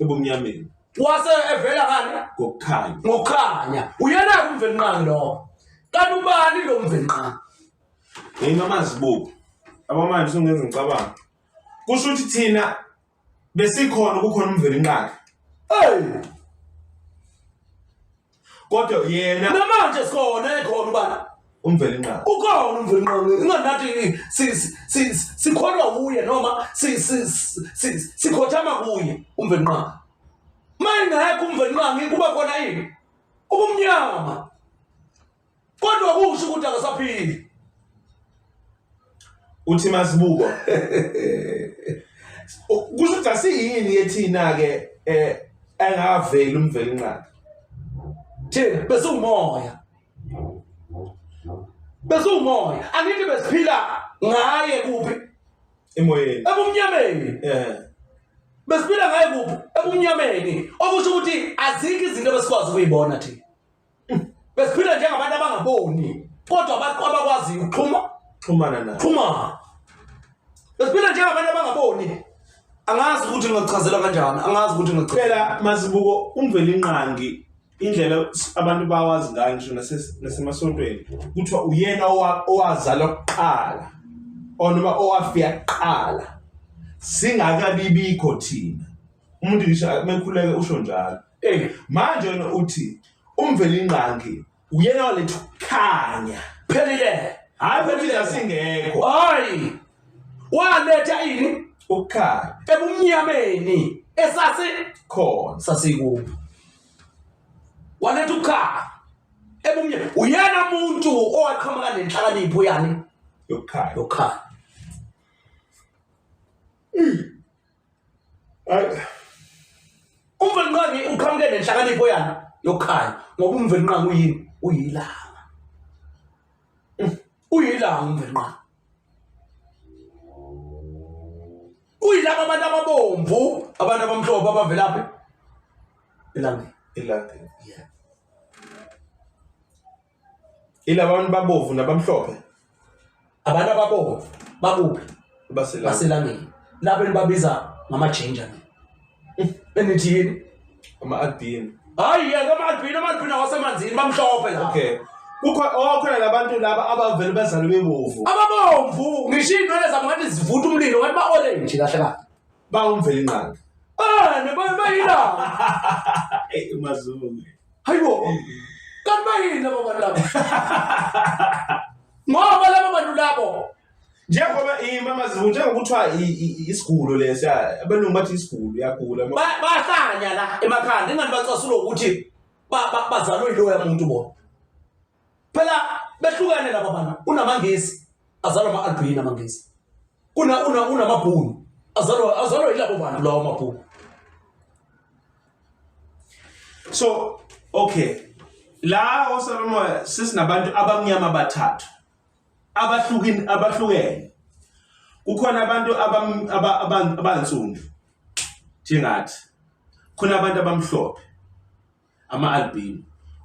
Ebumnyameni.
Wase evela ngani? Ngokukhanya. Uyena umvelinqangi lo. Kanti ubani lo mvelinqangi?
Yena Mazibuko. Abamanje sungenza ngicabanga. Kusho ukuthi thina besikhona kukhona umvelinqangi. Kodwa yena
namanje sikhona ekhona ubani?
Umvelinqangi.
Ukhona umvelinqangi. Inganathi sikholwa kuye noma sikhothama kuye umvelinqangi. Mayingekho umvelinqangi kuba khona yini? Ubumnyama. Kodwa kusho ukuthi akasaphili.
Uthi Mazibuko. Kusho ukuthi asiyini yethina ke engaveli umvelinqangi.
Thina bese umoya. Angithi besiphila ngaye kuphi?
Emoyeni.
Ebumnyameni. Besiphila ngaye kuphi? Ebumnyameni. Okusho ukuthi azikho izinto besikwazi ukuyibona thina. Besiphila njengabantu abangaboni, kodwa abakwazi
ukuxhumana naye.
Besiphila njengabantu abangaboni. Angazi ukuthi ngichazela kanjani.
Phela Mazibuko umvelinqangi indlela abantu bawazi ngayo ngisho nasemasontweni kuthiwa uyena owazalwa kuqala noma owafika kuqala singakabibikho thina. Umuntu ngisho mekhuleke usho njalo. Manje wena uthi umvelinqangi uyena waletha ukukhanya
phelile.
Hayi phela singekho.
Hayi. Waletha ini?
Ukukhanya.
Ebumnyameni
khona.
Sasikuphi? Waletha ukukhanya. Ebumnyameni. Uyena umuntu owaqhamuka nenhlakanipho yani yokukhanya. Umvelinqangi uqhamuke nenhlakanipho yani yokukhanya ngoba umvelinqangi uyini? Uyilanga. Uyilanga umvelinqangi. Uyilaba abantu ababomvu, abantu abamhlophe abavelaphi? Elangeni. Yeah.
Ilaba abantu babovu nabamhlophe.
Abantu ababomvu bakuphi?
Baselangeni.
Lapho enibabiza ngama-ginger. Enithi yini?
Ama-albino.
Hayi ama-albino awasemanzini bamhlophe la.
Okay. Khona labantu laba abavele bazalwe bebovu.
Ababomvu ngisho inwele zabo ngathi zivutha umlilo ngathi ba-orange kahle kahle.
Umvelinqangi.
Bayilanga.
Mazibuko.
Hayibo. Kanti bayini labo bantu labo? Ngoba labo bantu labo
njengoba Mazibuko njengokuthiwa isigulo lesiya abelungu bathi isigulo yagula.
Bahlanya la emakhanda ingani bacasulo ukuthi bazalwe yiloya muntu bona. Phela behlukene laba bantu. Unamangisi azalwa ama-albino amangisi. Unamabhunu azalwa yilabo bantu lawo mabhunu.
So okay, la osalomoya sisinabantu abamnyama abathathu abahlukene. Kukhona abantu abansundu njengathi, khona abantu abamhlophe ama-albino,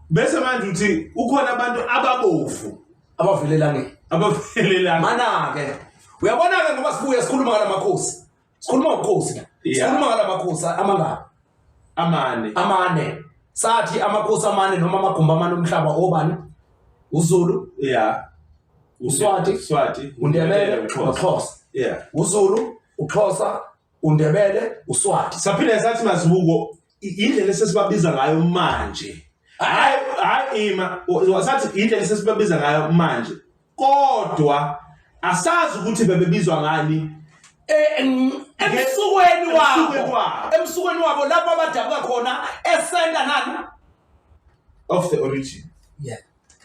bese manje uthi ukhona abantu ababovu
abavelelangeni
Abaphelelanga.
Mana-ke uyabona-ke ngoba sibuye sikhuluma ngala makhosi. Sikhuluma ngokhosi la. Sikhuluma ngala makhosi amangaki? Amane. Sathi amakhosi amane noma amagumba amane omhlaba obani? uZulu, uSwati, uNdebele, uXhosa. uZulu, uXhosa, uNdebele, uSwati.
Saphinde sathi Mazibuko indlela esesibabiza ngayo manje. Hayi ima wasathi indlela esesibabiza ngayo manje. Kodwa asazi ukuthi bebebizwa ngani
emsukweni wabo lapho abadabuka khona esenda nani
of the origin.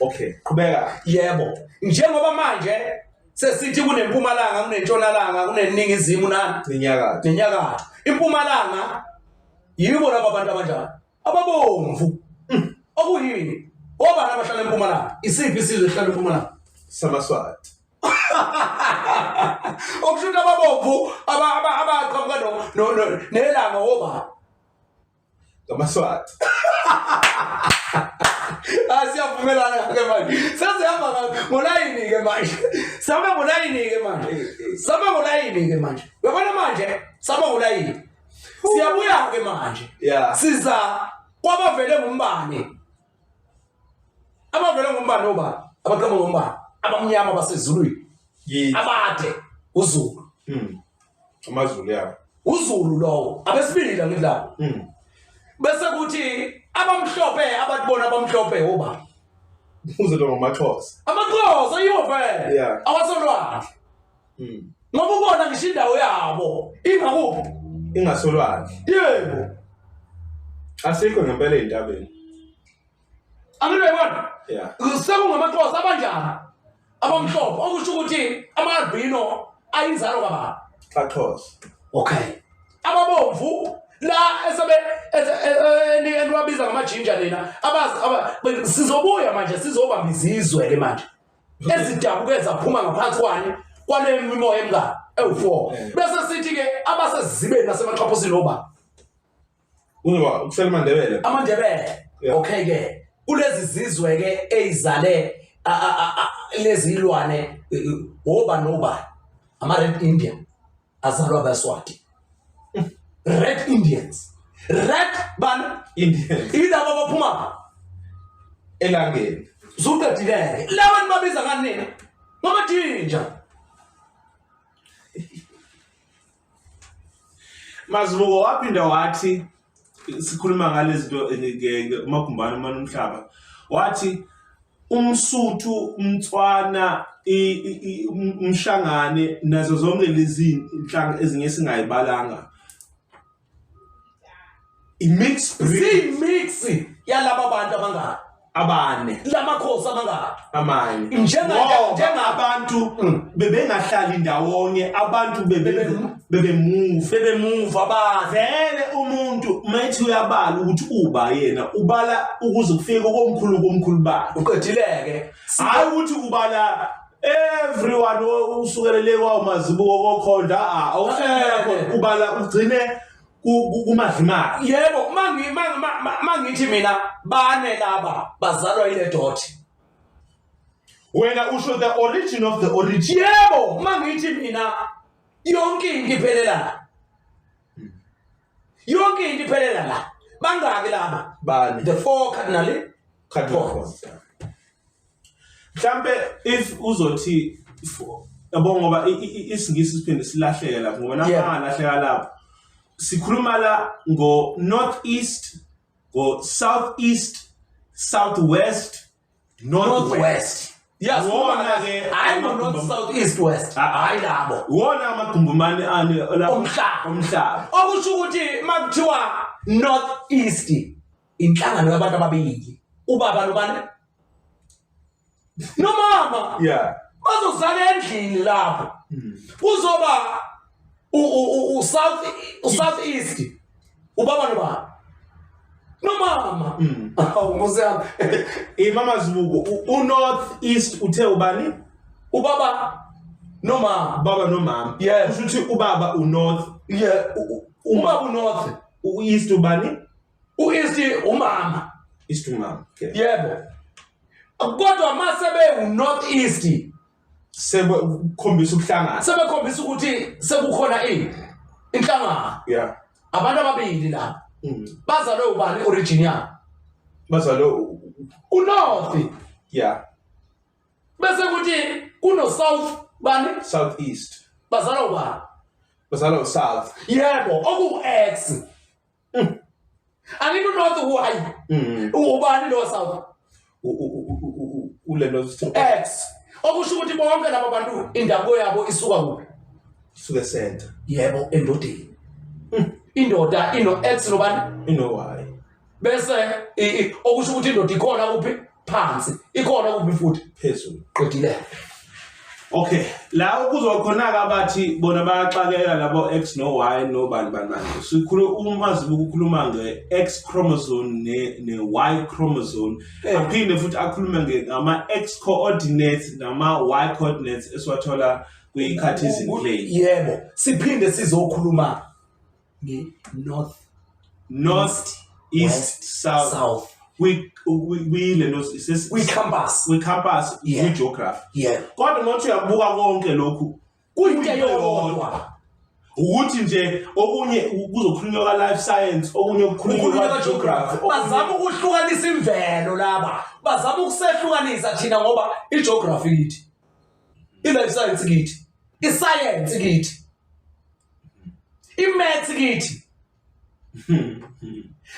Okay, qhubeka.
Yebo, njengoba manje sesithi kunempumalanga, kunentshonalanga, kuneningizimu nenyakatho. Impumalanga yibo laba bantu abanjani? Ababomvu. Okuyini? Obani abahlala empumalanga? Isiphi isizwe esihlala empumalanga?
SamaSwati.
Okushuta ababomvu abaqhamuka nelanga obani?
SamaSwati.
Siyavumelana ke manje. Sesihamba ngolayini ke manje. Sihamba ngolayini ke manje. Uyabona manje? Sihamba ngolayini. Siyabuya ke manje. Siza kwabavele ngombane. Abavele ngombane obani? Abaqhamuka ngombane. Abamnyama basezulwini. Abade uZulu.
AmaZulu yabo.
uZulu lowo. Abesibili ngithi la. Bese kuthi abamhlophe abatibona abamhlophe oba
uZulu ngamaXhosa.
AmaXhosa yiwo vele. Awasolwandle. Ngoba ubona ngisho indawo yabo ingakuphi?
Ingasolwandle.
Yebo.
Asikho ngempela ezintabeni.
Angiyibona? SekungamaXhosa abanjani? Abamhlophe okusho ukuthi ama-albino ayinzalo kabani?
AXhosa.
Okay. Ababomvu la enwabiza ngamajinja lena abazi sizobuya manje sizobamba izizwe ke manje ezidabuke zaphuma ngaphansi kwale mimoya emngaka ewu4 bese sithi ke abasezibeni nasemaxhaphosini oba
ukusela
amandebele okay ke kulezi zizwe ke ezizale lezi ilwane oba noba ama-Red Indian azalwa abaSwati. Red Indians. Red ban
Indians.
Ilabo baphuma
elangeni.
Zuqedileke. Lawa nibabiza ngani nina? Ngamajinja.
Mazibuko waphinda wathi sikhuluma ngalezi zinto emagumbane omhlaba. Wathi umSuthu, umTswana, umShangane nazo zonke lezi inhlanga ezinye singayibalanga. Mix yalaba bantu abangaka abane lamakhosi abangaka amanye njengabantu bebengahlali ndawonye abantu bebemove abavele umuntu mayithi uyabala ukuthi uba yena ubala ukuze kufike komkhulu bakhe
uqedileke
hayi ukuthi ubala everyone usukelele kwawo Mazibuko kokhonda awusekho ubala ugcine kumadlimali.
Yebo mangithi mina bane laba bazalwa ile doti.
Wena usho the origin of the origin.
Yebo mangithi mina yonke into iphelela la. Bangaki laba?
Bani?
The four cardinal
points. Mhlambe if uzothi yabo ngoba isingisi siphinde silahleke lapho ngoba namangalahleka lapho. Sikhuluma la ngo northeast, go southeast, southwest, northwest.
Yes, wona ke I know not southeast west. Hayi labo.
Wona amagumbumane ane la umhlaba.
Okusho ukuthi makuthiwa northeast inhlangano yabantu ababili. Ubaba nobani? Nomama. Bazozala endlini lapho. Kuzoba southeast ubaba nobaba nomama ngoziyami
imama Zibuko northeast uthe ubani
ubaba nomama
kusho ukuthi ubaba unorth
ubaba unorth
ueast ubani
ueast umama
east umama
yebo kodwa mase be unortheast
sebekhombisa ukuhlangana.
Sebekhombisa ukuthi sekukhona inhlangano.
Yeah.
Abantu ababili la. Bazalwe ubani origin yabo?
Bazalwe
uNorth.
Yeah.
Bese kuthi kuno South bani?
Southeast.
Bazalwa ubani?
Bazalwe South.
Yebo, oku X. Angithi uNorth why? Ubani lo South?
Ulelo
X. Okusho ukuthi bonke laba bantu indawo yabo isuka kuphi?
Isuka center.
Yebo, endodeni. Indoda ino X nobani?
Ino Y.
Bese okusho ukuthi indoda ikhona kuphi? Phansi. Ikhona kuphi futhi?
Phezulu.
Qedile.
Okay, la kuzoba khona ke abathi bona bayaxakeka labo X no Y no bani. Sikhuluma uma sibukhuluma nge-X chromosome ne Y chromosome. Aphinde futhi akhulume ngama X coordinates nama Y coordinates esiwathola kwi-Cartesian plane.
Yebo, siphinde sizokhuluma
north, east, south. We compass we geography.
Yeah.
Kodwa manje uyabuka konke lokhu
kuyinto eyodwa.
Ukuthi nje okunye kuzokhulunywa life science, okunye kukhulunywa geography.
Bazama ukuhlukanisa imvelo laba. Bazama ukusehlukanisa thina ngoba igeography kithi. I-life science kithi. I-science kithi. I-maths kithi.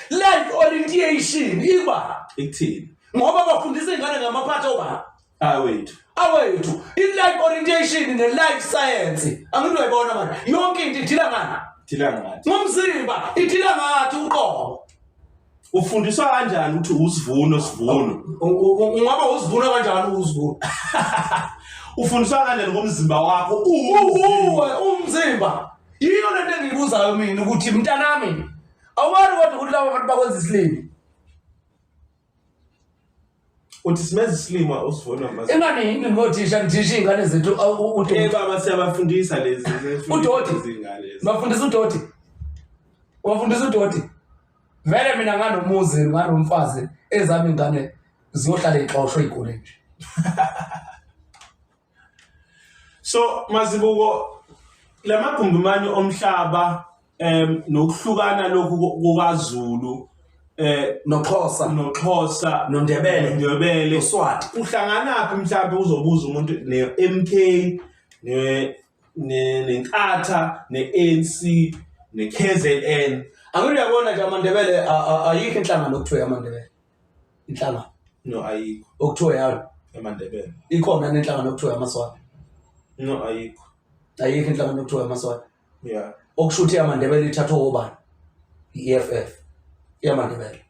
Life orientation iba
ekuthini
ngoba bafundisa ingane ngamaphatha oba awethu i-life orientation ne-life science angithi uyayibona manje yonke into ithila ngani ngomzimba ithila ngathi uqobo
ufundiswa kanjani ukuthi usivuno
ungaba usivuno kanjani usivuno
ufundiswa kanjani ngomzimba wakho
umzimba yiyo lento engibuzayo mina ukuthi mntanami awari kodwa ukuthi laba bantu bakwenza isilimo
uthi simeze isilimo usivuna manje
ingane ngothisha ngithisha ingane zethu
baba siyabafundisa lezi
udoti bafundisa udoti wafundisa udoti vele mina nganomuzi nganomfazi ezami ingane ziyohlala ixoshwe igole nje
so mazibuko lamagumbi omhlaba nokuhlukana lokhu kokwaZulu
noXhosa noNdebele
noSwati uhlangana phi mhlawumbe uzobuza umuntu ne-MK neNkatha ne-ANC ne-KZN
angithi uyabona nje aMandebele ayikho inhlangano okuthiwa aMandebele inhlangano
no ayikho
okuthiwa yayo
aMandebele
ikhona nenhlangano okuthiwa amaswati
no ayikho
inhlangano okuthiwa amaswati
yeah
okusho ukuthi aMandebele ithathwe obani i-EFF yaMandebele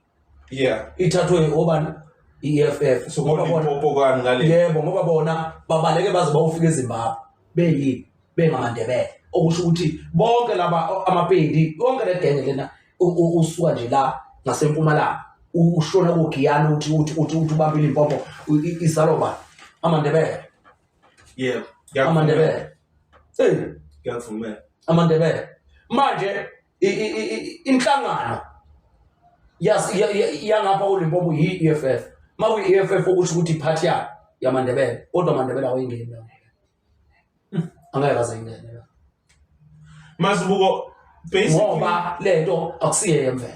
yeah
ithathwe obani i-EFF
so ngoba bona ngale
yebo ngoba bona babaleke baze bawufika eZimbabwe bengamandebele okusho ukuthi bonke laba amaPedi bonke le genge lena usuka nje la ngasempumalanga ushona koGiyani uthi ubambile impompo isaloba aMandebele
yeah
aMandebele
ngiyavuma
aMandebele manje inhlangano yangapha kuLimpopo yi-EFF makuyi-EFF okusho ukuthi iphathi yaMandebele kodwa aMandebele awayingeni angeke azayingene
Mazibuko basically
ngoba lento akusiye yemvelo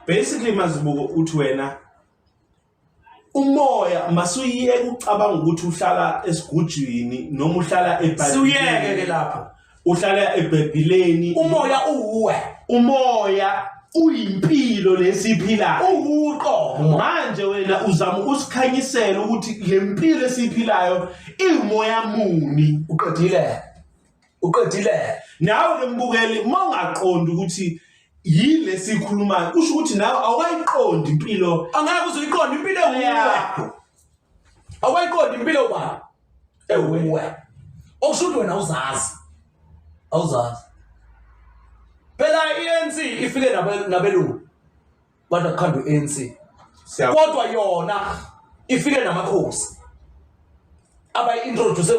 basically Mazibuko uthi wena umoya masuyiyeke ucabanga ukuthi uhlala esigujini noma uhlala eBhayibhelini
siyeke ke lapho
uhlala eBhayibhelini umoya uyimpilo lesiphilayo
uqobo
manje wena uzama ukusikhanyisela ukuthi lempilo esiphilayo imoya muni uqedile nawe lembukeli mawungaqondi ukuthi yile sikhulumayo usho ukuthi nawe awuyiqondi impilo
angeke uzoyiqonda impilo yakho awuyiqondi impilo ba ewe okusho wena awuzazi phela iANC ifike nabelungu bathi akukhandwe iANC kodwa yona ifike namakhosi abayi-introduce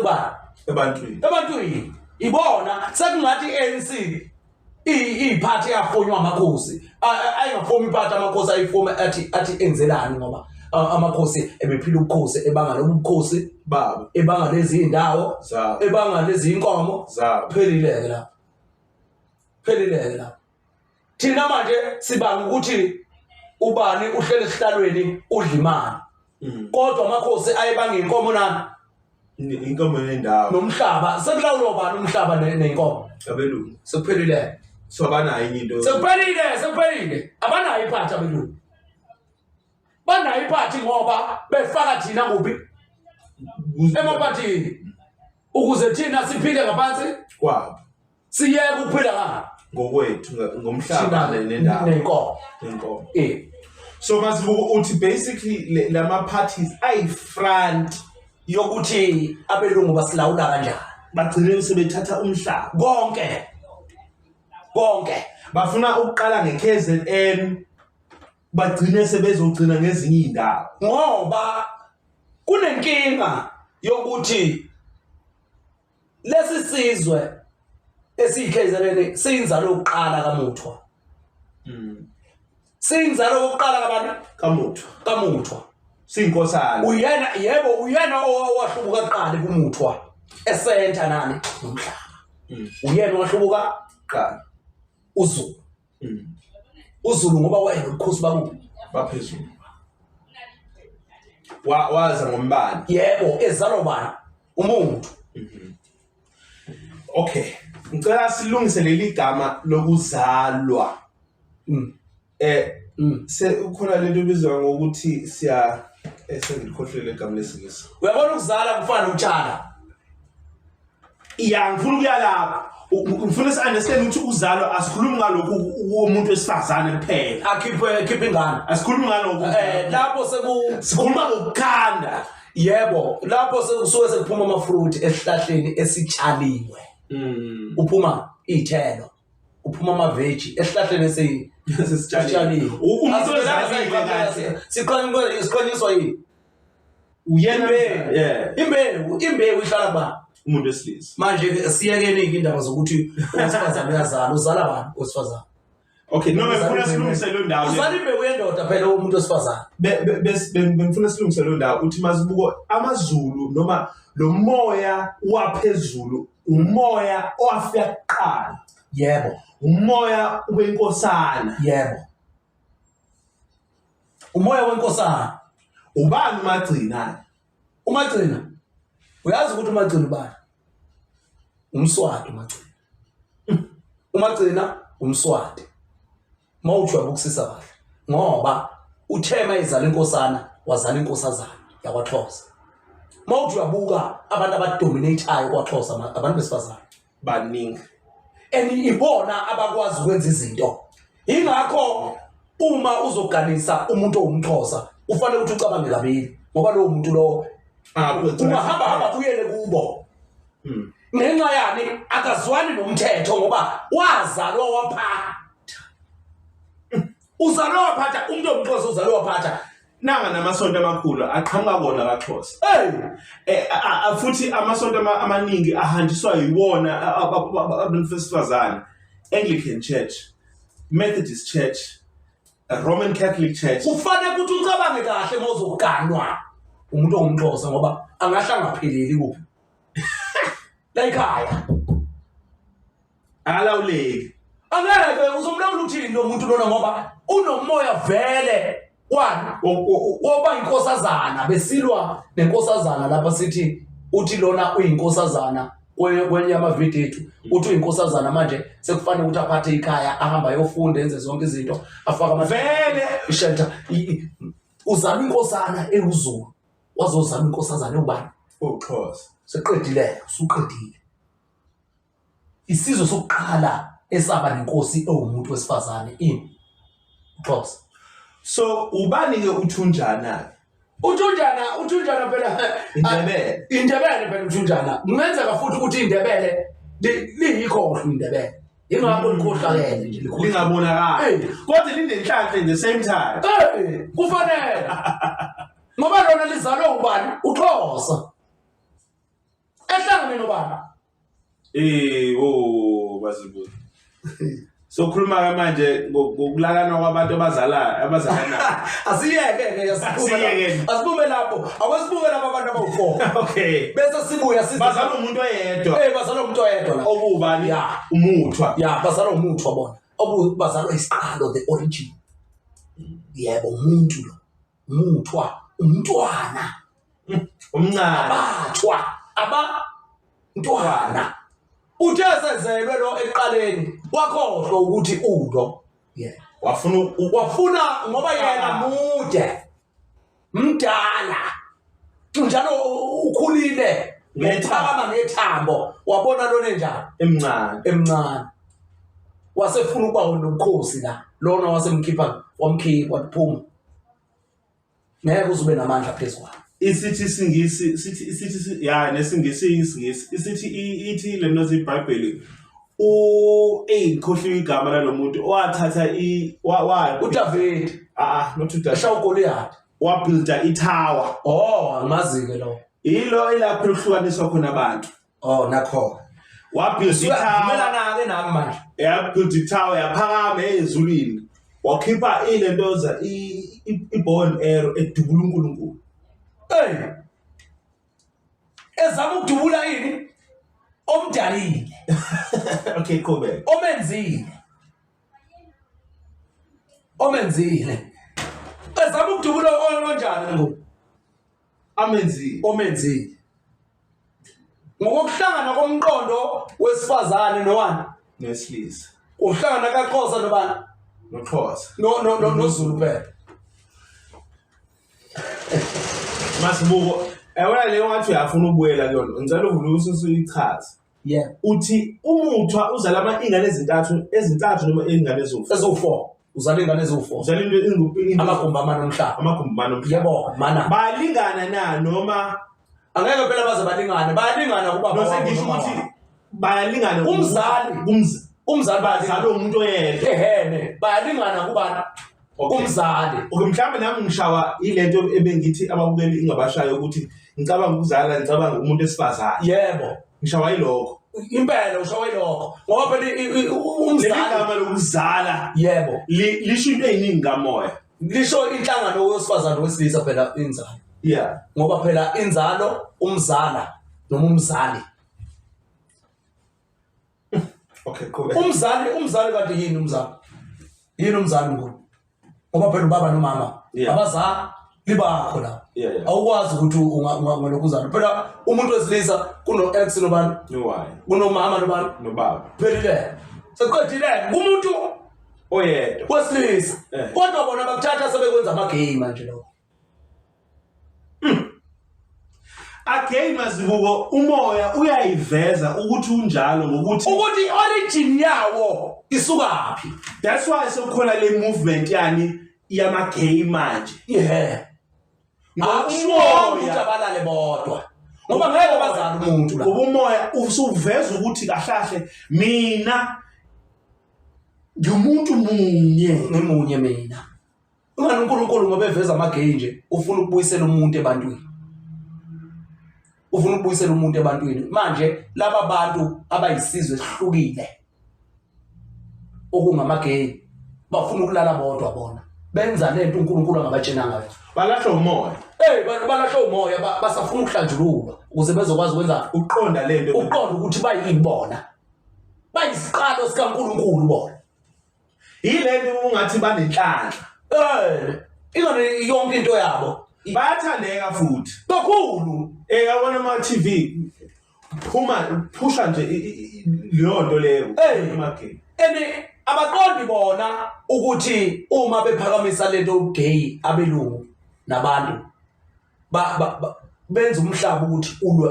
ebantwini ibona sekungathi iANC iphathi yafonywa amakhosi ayingafomi iphathi amakhosi ayifomi athi enzelani ngoba amakhosi ebephila ubukhosi ebanga lobukhosi
baba
ebanga lezi indawo
zabo
ebanga lezi inkomo
zabo
phelileke lapha thina manje sibanga ukuthi ubani uhlele esihlalweni udla imali kodwa amakhosi ayebanga inkomo nani
inkomo nendawo
nomhlaba sekulawulwa ubani umhlaba nenkomo
abelungu
sekuphelile
so abanayo enye into
sekuphelile abanayo iphathi abelungu banayo iphathi ngoba befaka thina kuphi emaphathini ukuze thina siphile ngaphansi
kwabo
siyeke ukuphila
ngokwethu ngomhlaba nendawo
nenkomo
so masibuko uthi basically lama parties ay front
yokuthi abelungu basilawula kanjani
bagcine sebethatha umhlaba
konke
bafuna ukuqala ngeKZN bagcine sebezogcina ngezinye indawo
ngoba kunenkinga yokuthi lesi sizwe esiyiKZN siyinzalo yokuqala kaMuthwa siyinzalo yokuqala kaMuthwa siyinkosana uyena owahlubuka kuqala kuMuthwa esenta nani nomhlaba uyena owahlubuka kuqala uZulu ngoba wayena ubukhosi
baphezulu waza ngombani
ezalo bani umuntu
okay ngicela silungise leli gama lokuzalwa ukhona lento ebizwa ngokuthi sengikhohlele igama lesingisi
uyabona ukuzala kufana nokutshala
ngifuna ukuya lapha ngifuna si-understand ukuthi uzalwa asikhulumi ngalokhu umuntu wesifazane kuphela
akhiphe ingane
asikhulumi ngalokhu
lapho
sikhuluma ngokukhanda
lapho sekusuke sekuphuma amafruit esihlahleni esitshaliwe uphuma iy'thelo uphuma amaveji esihlahleni esitshaliwe siqhanyiswa yini imbewu ihlala bani
umuntu wesilisa
manje siyekeni-ke indaba zokuthi owesifazane uyazala uzala bani owesifazane
okay noma ngifuna silungise lo ndawo
uzala imbewu yendoda phela umuntu wesifazane
bengifuna silungise lo ndawo uthi mazibuko amaZulu noma lo moya waphezulu umoya owafika kuqala umoya wenkosana
umoya wenkosana
ubani
umagcina uyazi ukuthi umagcina ubani umswati umagcina umswati mawuthi uyabukusisa kahle ngoba uthema izala inkosana wazala inkosazana yakwaXhosa mawuthi uyabuka abantu abadominatayo kwaXhosa abantu besifazane
baningi
ibona abakwazi ukwenza izinto ingakho uma uzoganisa umuntu owumXhosa ufanele ukuthi ucabange kabili ngoba lowo muntu lo ungahamba uyele kubo ngenxa yani akazwani nomthetho ngoba wazalwa waphatha uzalwa waphatha umuntu omXhosa uzalwa waphatha
nanga namasonto amakhulu aqhamuka kona kaXhosa futhi amasonto amaningi ahanjiswa yiwona abantu besifazane Anglican Church Methodist Church Roman Catholic Church
kufanele ukuthi ucabange kahle mozoganwa umuntu ongumXhosa ngoba angahlangapheleli kuphi la ekhaya
alawuleki
angeke uzomlawula uthini lo muntu lona ngoba unomoya vele woba inkosazana besilwa nenkosazana lapha sithi uthi lona uyinkosazana kwenye amavidiyo ethu uthi uyinkosazana manje sekufanele ukuthi aphathe ikhaya ahamba yofunda enze zonke izinto afaka
vele
ishelter uzama inkosana eUzulu wazozama inkosazana ubani
uXhosa
seqedile usuqedile isizwe sokuqala esaba nenkosi ewumuntu wesifazane uXhosa
so ubani ke uThunjana
phela
Indebele
phela uThunjana kungenzeka futhi ukuthi Indebele liyikhohlwa Indebele ingakho likhohlakele nje
lingabonakala kodwa linenhlanhla at the same time
kufanele ngoba lona lizalwe ubani uXhosa ehlangene nobani
bazibuza So khuluma manje ngokulalana kwabantu abazalana.
Asiyeke asibume lapho. Awasibuke lapho abantu abawu4.
Okay.
Bese sibuya
bazala umuntu oyedwa.
Bazala umuntu oyedwa la.
Okubani? Umuthwa.
Bazala umuthwa bona. Bazalwa isiqalo the origin. Yebo umuntu lo. Umuthwa, umntwana.
Umncane.
Ntwana. Uthe sezelwe lo eqaleni wakhohlwa ukuthi ulo. Wafuna ngoba yena mude. Mdala. Njalo ukhulile. Ngethama ngethambo. Wabona lona njani? Emncane. Wasefuna ukuba nobukhosi la. Lona wasemkhipha waphuma. Ngeke uzube namandla phezulu.
Isithi singisi nesingisi isithi ithi lemnozi iBhayibheli khohliwe igama lalomuntu owathatha
uDavid
not uDavid
uGoliath
wabuilda itower
angimazike lo
ilo ilapho ehlukaniswa khona abantu
nakho
wabuilda itower
melana ke nami manje
yabuilda itower yaphakama ezulwini wakhipha ilentoza ibow and arrow edubula uNkulunkulu
ezama ukudubula ini omdalile
okay Kobe
omenzile ezama ukudubula onjani ngo omenzile ngokuhlangana komqondo wesifazane
nesilisa
uhlangana kaXhosa nobani
noXhosa
noZulu phela
masibuko wena leyo ngathi uyafuna ukubuyela kuyona ngicela uvule usichaze uthi umuthwa uzala ingane ezintathu noma ingane
eziwu4 uzala ingane eziwu4
uzala into
amagumbamana omhlaba yebo mana
bayalingana na noma
angeke phela baze bayalingana kuba
nosengisho ukuthi bayalingana
umzali
bazala umuntu oyedwa
bayalingana kubana umzali
mhlawumbe nami ngishawa ilento ebengithi ababukeli ingabashayo ukuthi ngicabanga ukuzala umuntu esifazane
yebo
ngishawa yilokho
impela ushawa yilokho ngoba phela umzali
igama lokuzala
yebo
lisho into eyiningi kamoya
lisho inhlangano wesifazane wesilisa phela inzalo ngoba phela inzalo umzala noma umzali
okay cool
umzali kanti yini umzali ngoba ngoba phela ubaba nomama abazali bakho la awukwazi ukuthi ungalokuzana phela umuntu wesilisa kuno X nobani kunomama
nobaba
phelile seqedile umuntu
oyedwa
wesilisa kodwa bona bakuthatha sebekwenza amagame manje lo
again mazibuko umoya uyayiveza ukuthi unjalo ngokuthi
origin yawo isukaphi.
That's why sokukhona le movement yani yama gay manje
umoya abalale bodwa ngoba ngeke bazana umuntu la
umoya usuveza ukuthi kahlahle mina ngumuntu munye
mina ungani uNkulunkulu ngoba eveza amagay nje ufuna ukubuyisela umuntu ebantwini manje laba bantu abayisizwe esihlukile okungamagay bafuna ukulala bodwa bona benza lento uNkulunkulu angabatshena ngayo
balahla umoya
balahla umoya basafuna ukuhlanjululwa ukuze bezokwazi ukwenza
uqonda lento
uqonda ukuthi bayibona bayisiqalo sikaNkulunkulu bona
yilento ungathi banenhlanhla
ingane yonke into yabo
bayathandeka futhi
kakhulu
yabona ama TV phusha nje leyo nto leyo emagay
abaqondi bona ukuthi uma bephakamisa lento gay abelungu nabantu benza umhlaba ukuthi ulwe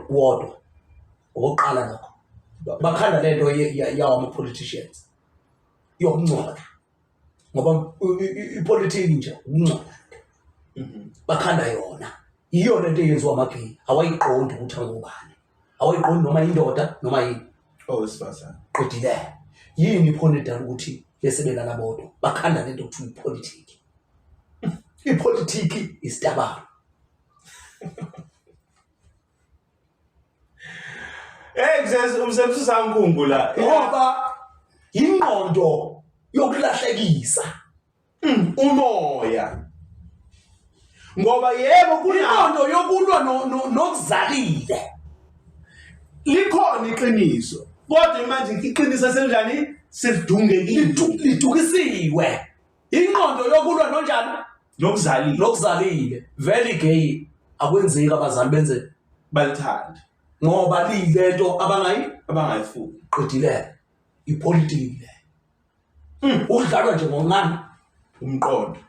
wodwa oqala lokho bakhanda lento yawo ama politicians yokungcola ngoba ipolitiki nje ukungcola bakhanda yona iyo lento eyenziwa amagay awayiqondi ukuthi angubani awayiqondi noma indoda noma yini
owesifazane
qedile yini iphoneta ukuthi besebelala bodwa bakhanda lento ukuthi ipolitiki ipolitiki isitabalo
umsebenzi sankungula
ngoba ingqondo yokulahlekisa
umoya ngoba yebo
ingqondo yokulwa nokuzalile
likhona iqiniso kodwa manje iqiniso senjani selidungekile
lidukisiwe ingqondo yokulwa nonjani nokuzalile very gay akwenzeki abazali benze
balithanda
ngoba lilento
abangayifuni
qedile ipolitiki udlalwa nje ngoncane
umqondo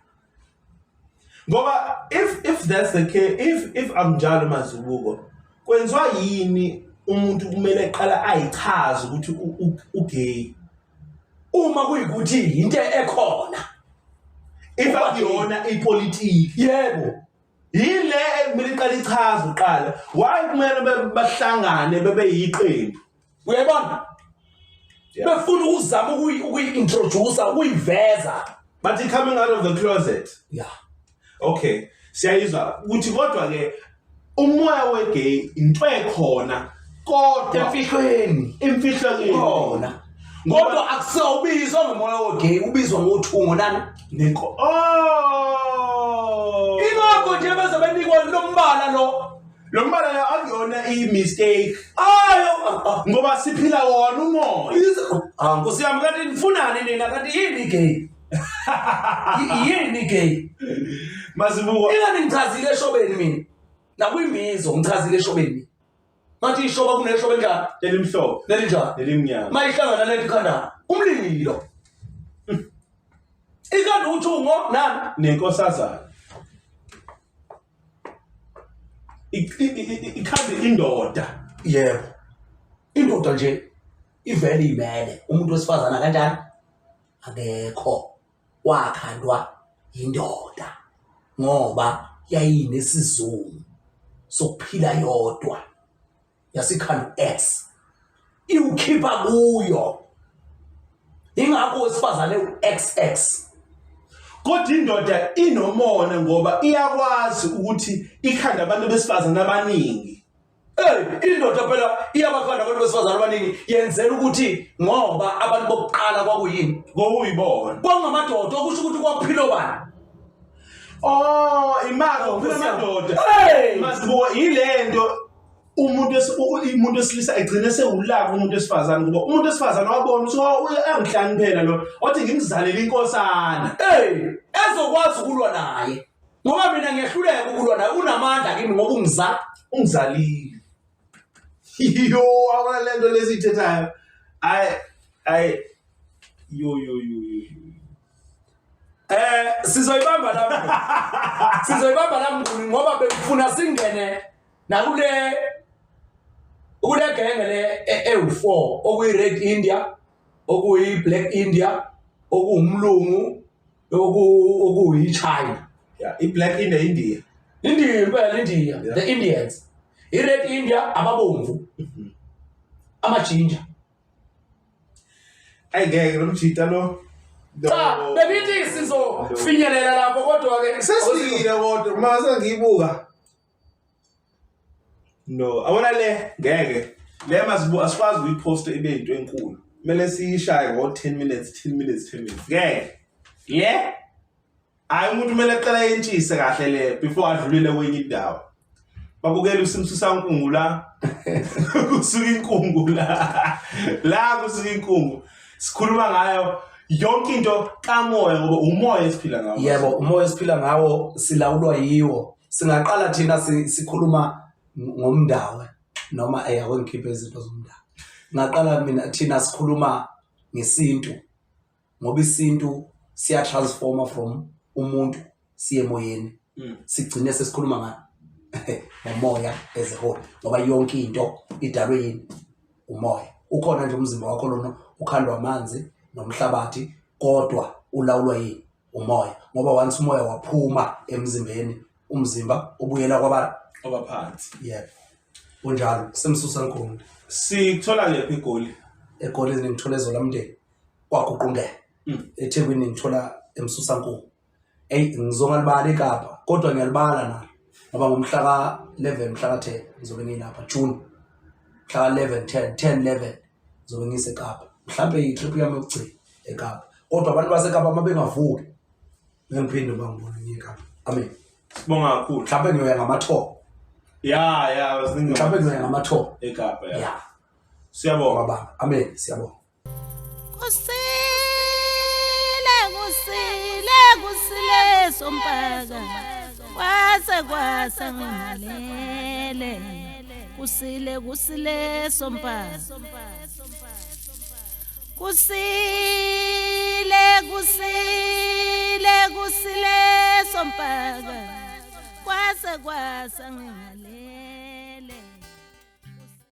ngoba if that's the case if amjalo Mazibuko kwenziwa yini umuntu kumele eqala ayichaze ukuthi ugay
uma kuyikuthi into ekhona
if akuyona ipolitiki
yebo
yile kumele iqala ichaze uqala why kumele bahlangane bebe yiqembu
uyabona befuna ukuzama ukuyi-introduce ukuyiveza
but coming out of the closet
yeah
okay siyayizwa ukuthi kodwa ke umoya wegay into ekhona kodwa imfihlo
khona kodwa akusawubizwa ngomoya wegay ubizwa ngothungo nani
neko
ingakho nje bese benikwa lo mbala
lo mbala akuyona i-mistake ngoba siphila wona umoya
Nkosi yami kanti nifunani nina kanti yini gay yini gay
Mazibuko
ingani ngichazile eshobeni mina nakwimbizo ngichazile eshobeni ngathi ishoba kuneshobe njani
elimhlophe
nelinjani
nelimnyama
mayihlangana lelikhanda umlilo ikandi uthungo nani
nenkosazana ikhande indoda
yebo indoda nje ivele imele umuntu wesifazana kanjani akekho wakhandwa indoda ngoba yayinesizungu sokuphila yodwa yasikhandwa X iwukhipha kuyo ingakho wesifazane uXX
kodwa indoda inomona ngoba iyakwazi ukuthi ikhanda abantu besifazana abaningi
indoda phela iyabakhanda abantu besifazana abaningi yenzela ukuthi ngoba abantu bokuqala kwakuyini
ngokuyibona
kwangamadoda okusho ukuthi kwaphilo bani
imaka ngamadoda Mazibuko yilento umuntu wesilisa egcine sewulaka umuntu wesifazana ngoba umuntu wesifazana wabona ukuthi angihlaniphela lo wathi ngimzalele inkosana
ezokwazi ukulwa naye ngoba mina ngiyahluleka ukulwa naye unamandla kimi ngoba
ungizalile yo awona lento lesithethayo yo
sizoyibamba la ngoba befuna singene nakule genge le e4 okuyi-Red India okuyi-Black India okuwumlungu okuyi-China
i-Black India
impela India the Indians i-Red India ababomvu amajinja
ayingeke nomjita lo
cha bebithi sizofinyelela lapho kodwa-ke
sesifikile kodwa mase ngiyibuka no awona le ngeke le Mazibuko asikwazi ukuyiposta ibe into enkulu kumele siyishaye ngo10 minutes ngeke le hayi umuntu kumele aqala yentshise kahle le before adlulile kwenye indawo babukela uSimsusa Nkungu la kusuka inkungu la kusuka inkungu sikhuluma ngayo yonke into kamoya ngoba umoya esiphila ngawo
yebo umoya esiphila ngawo silawulwa yiwo singaqala thina sikhuluma ngomndawo noma ayikhiphe izinto zomndawo ngaqala mina thina sikhuluma ngesintu ngoba isintu siya transforma from umuntu siye emoyeni sigcine sesikhuluma ngomoya as a whole ngoba yonke into idalwe yini umoya ukhona nje umzimba wakho lona ukhandwa amanzi nomhlabathi kodwa ulawulwa yini umoya ngoba once umoya waphuma emzimbeni umzimba ubuyela
kwabaphansi
yebo unjalo Simsusa Nkungu
sikuthola lephi igoli
egolini ngithola eZolamndeni kwaguqungela eThekwini ngithola eMsusa Nkungu ngizongalibala eKapa kodwa ngiyalibala nalo ngoba ngomhla ka11 mhla ka10 ngizobe ngilapha June mhla ka11 10 11 ngizobe ngiseKapa mhlambe itrip yami yokugcina eKapa kodwa abantu baseKapa uma bengavuki ngiphinde bangibone ngiyeKapa amen
Sibonga kakhulu.
mhlambe ngiyoya ngama-tour mhlambe ngiyoya ngama-tour
eKapa ya.
ya
Siyabonga.
baba amen siyabonga
kusile sompaka kwasa ngalele kusile sompaka kusile sompaka kwasa ngalele